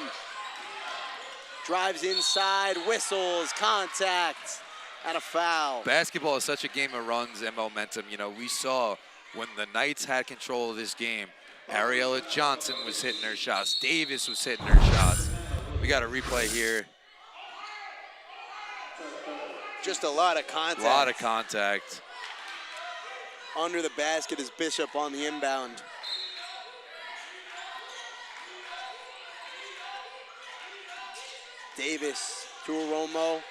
Drives inside, whistles, contact, and a foul. Basketball is such a game of runs and momentum. You know, we saw when the Knights had control of this game, Ariella Johnson was hitting her shots. Davis was hitting her shots. We got a replay here. Just a lot of contact. A lot of contact. Under the basket is Bishop on the inbound. Davis to Romo.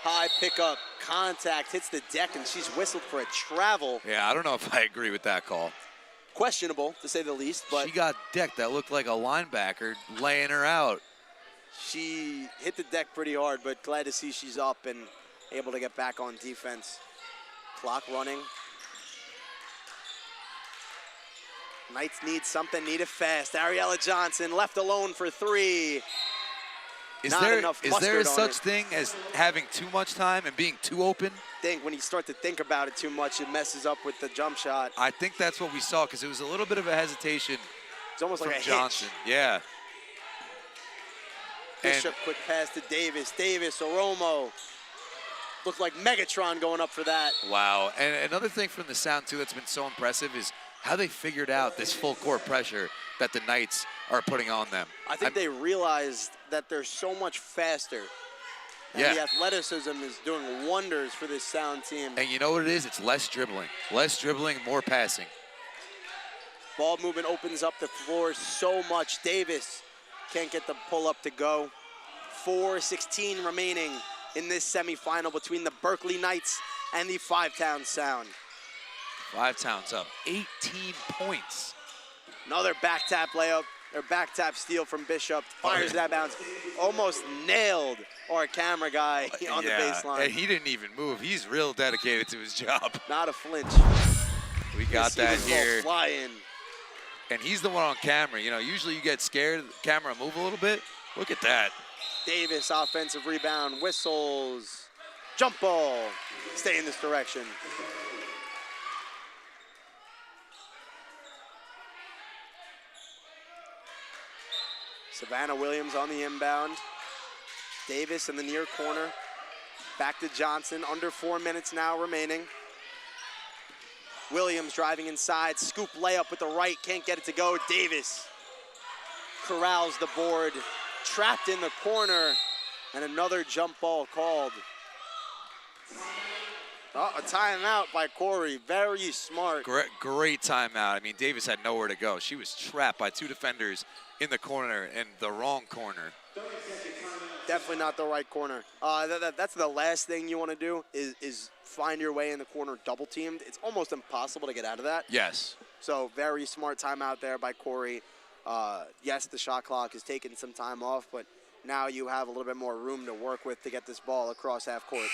High pickup, contact, hits the deck, and she's whistled for a travel. Yeah, I don't know if I agree with that call. Questionable, to say the least, but She got decked. That looked like a linebacker laying her out. she hit the deck pretty hard, but glad to see she's up and able to get back on defense. Clock running. Knights need something, need it fast. Ariella Johnson left alone for three. Is Not there enough is there mustard on such it. thing as having too much time and being too open? Think when you start to think about it too much, it messes up with the jump shot. I think that's what we saw because it was a little bit of a hesitation It's almost from like a Johnson. hitch. Yeah. Bishop, quick pass to Davis. Davis, Oromo. Looked like Megatron going up for that. Wow. And another thing from the Sound, too, that's been so impressive is how they figured out this full court pressure that the Knights are putting on them. I think they realized that they're so much faster. And Yeah. the athleticism is doing wonders for this Sound team. And you know what it is? It's less dribbling. Less dribbling, more passing. Ball movement opens up the floor so much. Davis can't get the pull-up to go. 4:16 remaining in this semifinal between the Berkeley Knights and the Five-Town Sound. Five Towns up 18 points. Another back tap layup, or back tap steal from Bishop. Fires it out of bounds. Almost nailed our camera guy on the baseline. And he didn't even move. He's real dedicated to his job. Not a flinch. We got that Receiving ball here. flying. And he's the one on camera. You know, usually you get scared, the camera move a little bit. Look at that. Davis, offensive rebound, whistles. Jump ball. Stay in this direction. Savannah Williams on the inbound. Davis in the near corner. Back to Johnson, under 4 minutes now remaining. Williams driving inside, scoop layup with the right, can't get it to go. Davis corrals the board, trapped in the corner, and another jump ball called. Oh, a timeout by Corey, very smart. Great timeout. I mean, Davis had nowhere to go. She was trapped by 2 defenders in the corner, in the wrong corner. Definitely not the right corner. That's the last thing you want to do is find your way in the corner double teamed. It's almost impossible to get out of that. Yes. So very smart timeout there by Corey. Yes, the shot clock is taking some time off, but now you have a little bit more room to work with to get this ball across half court.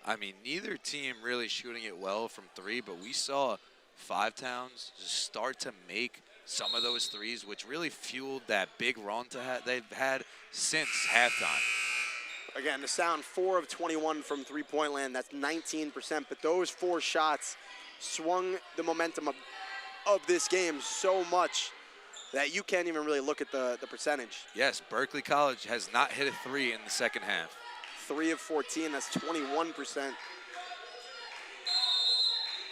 I mean, neither team really shooting it well from 3, but we saw Five Towns just start to make some of those threes, which really fueled that big run they've had since halftime. Again, the Sound 4 of 21 from three-point land. That's 19%, but those 4 shots swung the momentum of this game so much that you can't even really look at the percentage. Yes, Berkeley College has not hit a 3 in the second half. 3 of 14, that's 21%.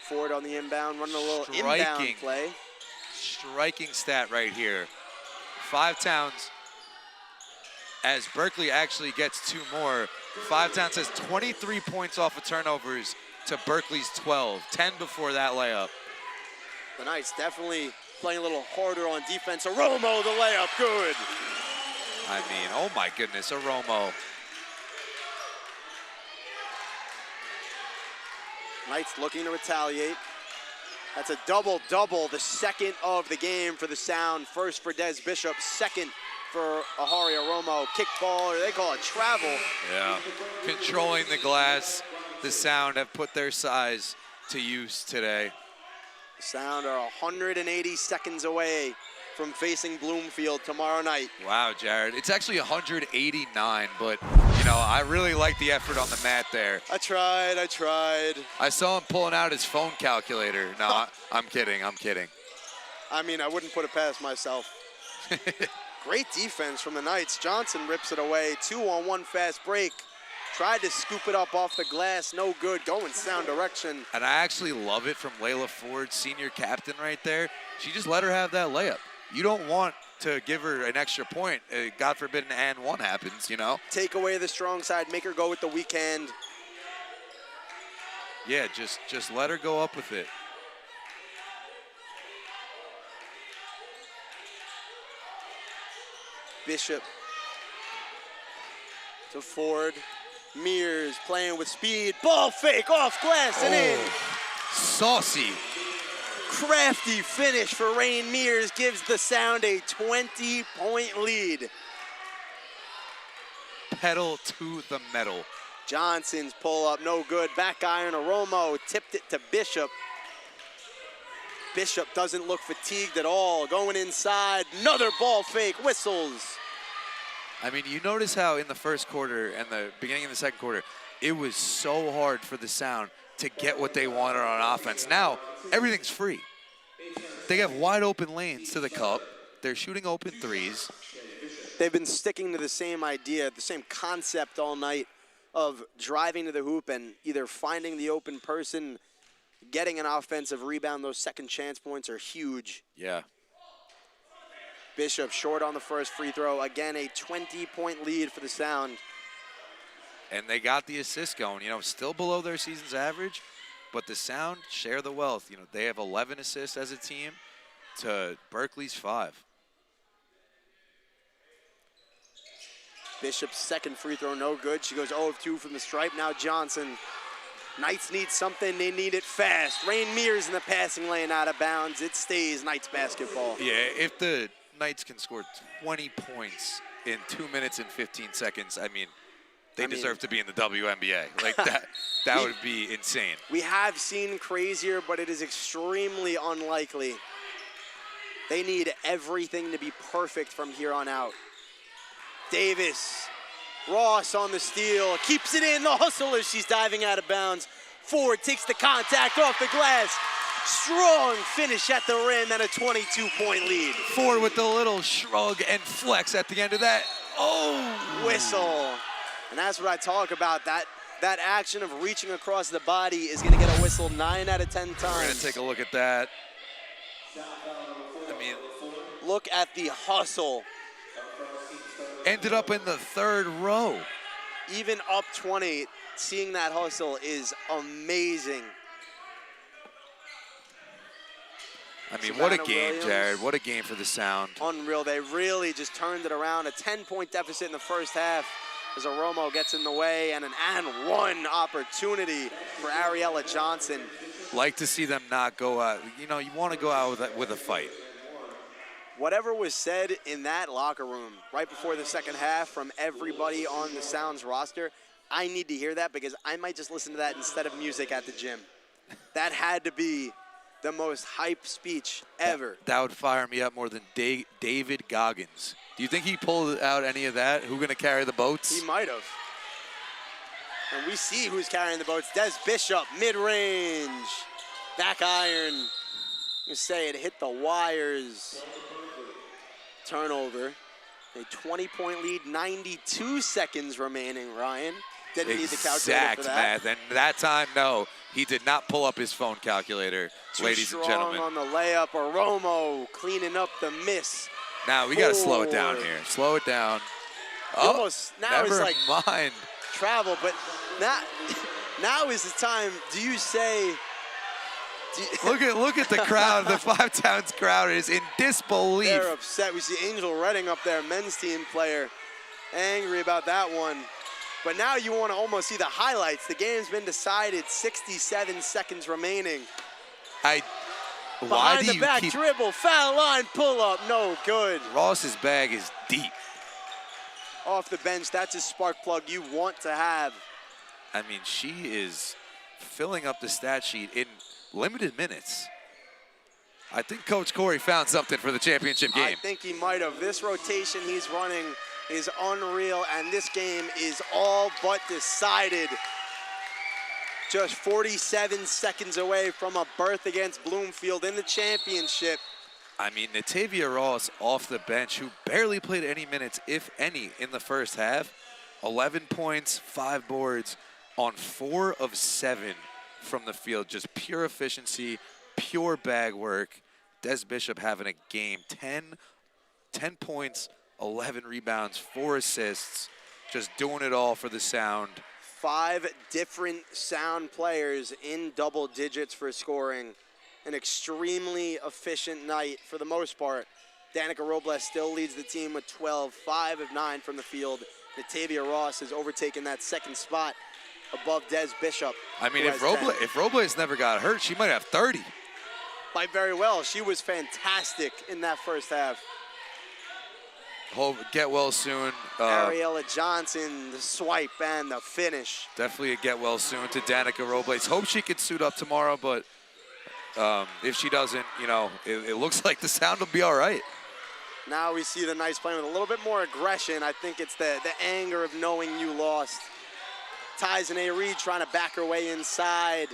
Ford on the inbound, running a little inbound play. Striking stat right here. Five Towns, as Berkeley actually gets 2 more, Five Towns has 23 points off of turnovers to Berkeley's 12, 10 before that layup. The Knights definitely playing a little harder on defense. Aromo, the layup, good. I mean, oh my goodness, Aromo. Knights looking to retaliate. That's a double-double, the second of the game for the Sound. First for Des Bishop, second for Ahari Aromo. Kick ball, or they call it travel. Yeah, controlling the glass. The Sound have put their size to use today. The Sound are 180 seconds away from facing Bloomfield tomorrow night. Wow, Jared. It's actually 189, but, you know, I really like the effort on the mat there. I tried. I saw him pulling out his phone calculator. No, I'm kidding. I mean, I wouldn't put it past myself. Great defense from the Knights. Johnson rips it away. 2-on-1 fast break. Tried to scoop it up off the glass. No good. Going Sound direction. And I actually love it from Layla Ford, senior captain right there. She just let her have that layup. You don't want to give her an extra point. God forbid an and one happens, you know? Take away the strong side. Make her go with the weak hand. Yeah, just let her go up with it. Bishop to Ford. Mears playing with speed. Ball fake off glass and in. Saucy. Crafty finish for Rain Mears gives the Sound a 20-point lead. Pedal to the metal. Johnson's pull up, no good. Back iron, Aromo tipped it to Bishop. Bishop doesn't look fatigued at all. Going inside, another ball fake, whistles. I mean, you notice how in the first quarter and the beginning of the second quarter, it was so hard for the Sound to get what they wanted on offense. Now, everything's free. They have wide open lanes to the cup. They're shooting open threes. They've been sticking to the same idea, the same concept all night of driving to the hoop and either finding the open person, getting an offensive rebound. Those second chance points are huge. Yeah. Bishop short on the first free throw. Again, a 20-point lead for the Sound. And they got the assist going, you know, still below their season's average, but the Sound share the wealth. You know, they have 11 assists as a team to Berkeley's 5. Bishop's second free throw, no good. She goes 0 of 2 from the stripe. Now Johnson. Knights need something. They need it fast. Rain Mears in the passing lane out of bounds. It stays Knights basketball. Yeah, if the Knights can score 20 points in 2 minutes and 15 seconds, I mean, they deserve to be in the WNBA. Like that would be insane. We have seen crazier, but it is extremely unlikely. They need everything to be perfect from here on out. Davis, Ross on the steal, keeps it in, the hustle as she's diving out of bounds. Ford takes the contact off the glass. Strong finish at the rim and a 22-point lead. Ford with the little shrug and flex at the end of that. Oh! Whistle. And that's what I talk about. That action of reaching across the body is going to get a whistle 9 out of 10 times. We're going to take a look at that. I mean, look at the hustle. ended up in the third row. Even up 20, seeing that hustle is amazing. I mean, what a game, Jared. What a game for the Sound. Unreal. They really just turned it around. A 10-point deficit in the first half as Romo gets in the way, and an and one opportunity for Ariella Johnson. Like to see them not go out. You know, you want to go out with a fight. Whatever was said in that locker room right before the second half from everybody on the Sound's roster, I need to hear that because I might just listen to that instead of music at the gym. That had to be the most hype speech ever. That would fire me up more than David Goggins. Do you think he pulled out any of that? Who gonna carry the boats? He might have. And we see who's carrying the boats. Des Bishop, mid-range. Back iron. You say it hit the wires. Turnover. A 20-point lead, 92 seconds remaining, Ryan. Didn't need the calculator for that. Exact math, and that time, no. He did not pull up his phone calculator, ladies and gentlemen. On the layup, Romo cleaning up the miss. Now, we got to slow it down here. Slow it down. Oh, almost, now never it's like mind. Travel, but now is the time. Do you say... Look at the crowd. The Five Towns crowd is in disbelief. They're upset. We see Angel Redding up there, men's team player, angry about that one. But now you want to almost see the highlights. The game's been decided, 67 seconds remaining. Behind the back dribble, foul line, pull up, no good. Ross's bag is deep. Off the bench, that's a spark plug you want to have. I mean, she is filling up the stat sheet in limited minutes. I think Coach Corey found something for the championship game. I think he might have. This rotation he's running is unreal, and this game is all but decided. Just 47 seconds away from a berth against Bloomfield in the championship. I mean, Natavia Ross off the bench, who barely played any minutes, if any, in the first half. 11 points, 5 boards on 4 of 7 from the field. Just pure efficiency, pure bag work. Des Bishop having a game. 10 points, 11 rebounds, 4 assists. Just doing it all for the Sound. 5 different Sound players in double digits for scoring. An extremely efficient night for the most part. Danica Robles still leads the team with 12, 5 of 9 from the field. Natavia Ross has overtaken that second spot above Des Bishop. I mean, if Robles never got hurt, she might have 30. Might very well. She was fantastic in that first half. Hope get well soon. Ariella Johnson, the swipe and the finish. Definitely a get well soon to Danica Robles. Hope she can suit up tomorrow, but if she doesn't, you know, it looks like the Sound will be all right. Now we see the Knights playing with a little bit more aggression. I think it's the anger of knowing you lost. Tyson Reed trying to back her way inside.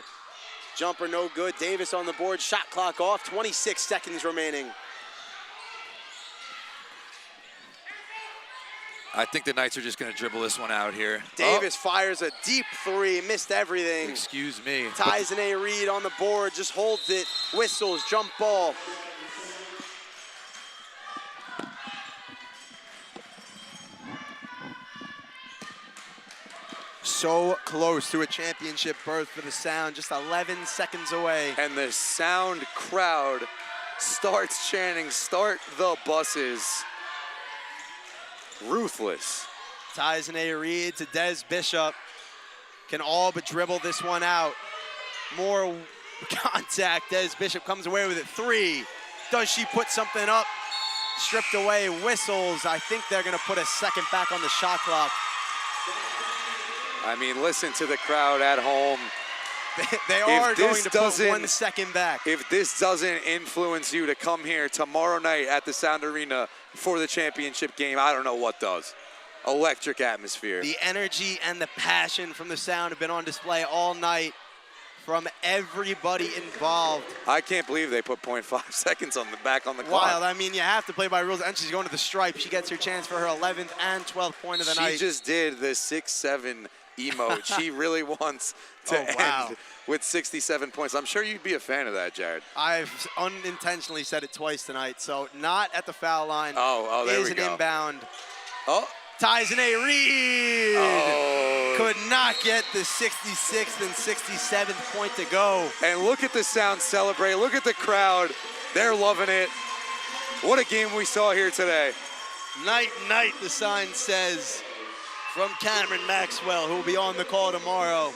Jumper no good. Davis on the board. Shot clock off. 26 seconds remaining. I think the Knights are just going to dribble this one out here. Davis fires a deep 3. Missed everything. Excuse me. Tyson Reed on the board. Just holds it. Whistles. Jump ball. So close to a championship berth for the Sound, just 11 seconds away. And the Sound crowd starts chanting, "Start the buses." Ruthless. Tyson Reed to Des Bishop. Can all but dribble this one out. More contact. Des Bishop comes away with it. 3. Does she put something up? Stripped away. Whistles. I think they're going to put a second back on the shot clock. I mean, listen to the crowd at home. They are going to put 1 second back. If this doesn't influence you to come here tomorrow night at the Sound Arena for the championship game, I don't know what does. Electric atmosphere. The energy and the passion from the Sound have been on display all night from everybody involved. I can't believe they put 0.5 seconds on the back on the clock. Wild. I mean, you have to play by rules. And she's going to the stripe. She gets her chance for her 11th and 12th point of the night. She just did the 6-7 emote. She really wants to end with 67 points. I'm sure you'd be a fan of that, Jared. I've unintentionally said it twice tonight, so not at the foul line. Oh, there we go. Is an inbound. Oh. Ties in a Reed. Oh. Could not get the 66th and 67th point to go. And look at the sound celebrate. Look at the crowd. They're loving it. What a game we saw here today. Night, night, the sign says from Cameron Maxwell, who will be on the call tomorrow.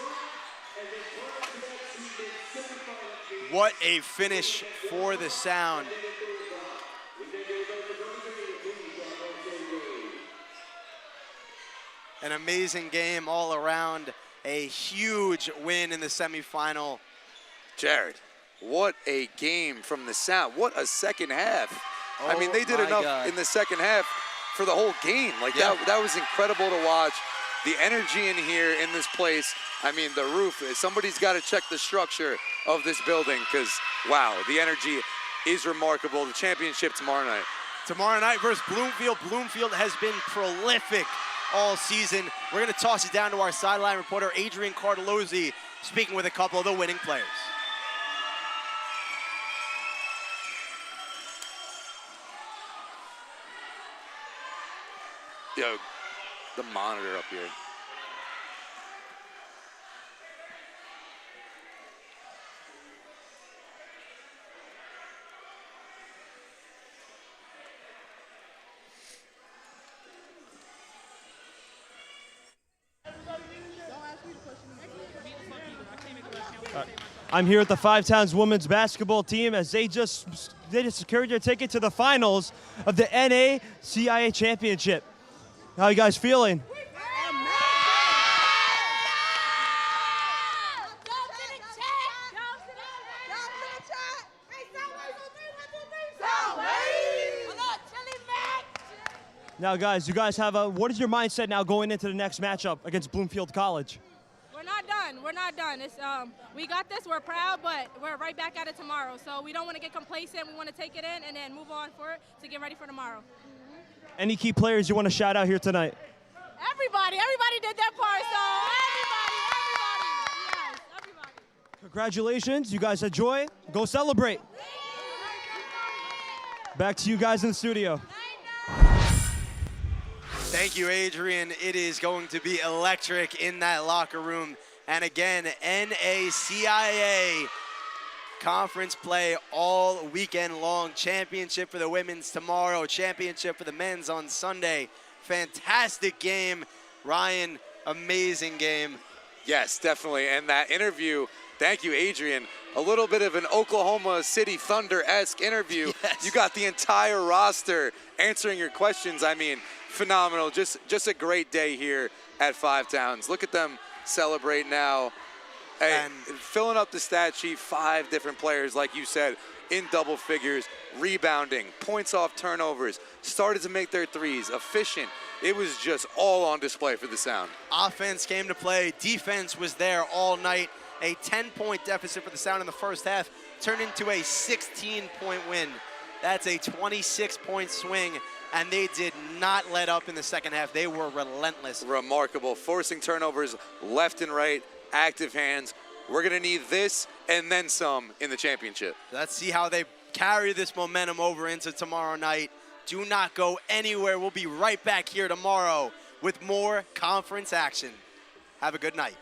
What a finish for the Sound. An amazing game all around. A huge win in the semifinal. Jared, what a game from the Sound. What a second half. I mean, they did enough in the second half for the whole game. Like, that was incredible to watch. The energy in here in this place. I mean, the roof, somebody's got to check the structure of this building because, wow, the energy is remarkable. The championship tomorrow night. Tomorrow night versus Bloomfield. Bloomfield has been prolific all season. We're going to toss it down to our sideline reporter, Adrian Cardelozzi, speaking with a couple of the winning players. Yo, the monitor up here. I'm here with the Five Towns women's basketball team as they just secured their ticket to the finals of the NACIA championship. How you guys feeling? Now, guys, you guys have what is your mindset now going into the next matchup against Bloomfield College? We're not done. We're not done. It's we got this. We're proud, but we're right back at it tomorrow. So we don't want to get complacent. We want to take it in and then move on for it to get ready for tomorrow. Any key players you want to shout out here tonight? Everybody did their part. So everybody. Yes, everybody. Congratulations. You guys enjoy. Go celebrate. Back to you guys in the studio. Thank you, Adrian. It is going to be electric in that locker room. And again, NACIA conference play all weekend long. Championship for the women's tomorrow. Championship for the men's on Sunday. Fantastic game. Ryan, amazing game. Yes, definitely. And that interview, thank you, Adrian. A little bit of an Oklahoma City Thunder-esque interview. Yes. You got the entire roster answering your questions. I mean, phenomenal. Just a great day here at Five Towns. Look at them celebrate now. And filling up the stat sheet, 5 different players, like you said, in double figures, rebounding, points off turnovers, started to make their threes, efficient. It was just all on display for the Sound. Offense came to play. Defense was there all night. A 10-point deficit for the Sound in the first half turned into a 16-point win. That's a 26-point swing, and they did not let up in the second half. They were relentless. Remarkable, forcing turnovers left and right, active hands. We're going to need this and then some in the championship. Let's see how they carry this momentum over into tomorrow night. Do not go anywhere. We'll be right back here tomorrow with more conference action. Have a good night.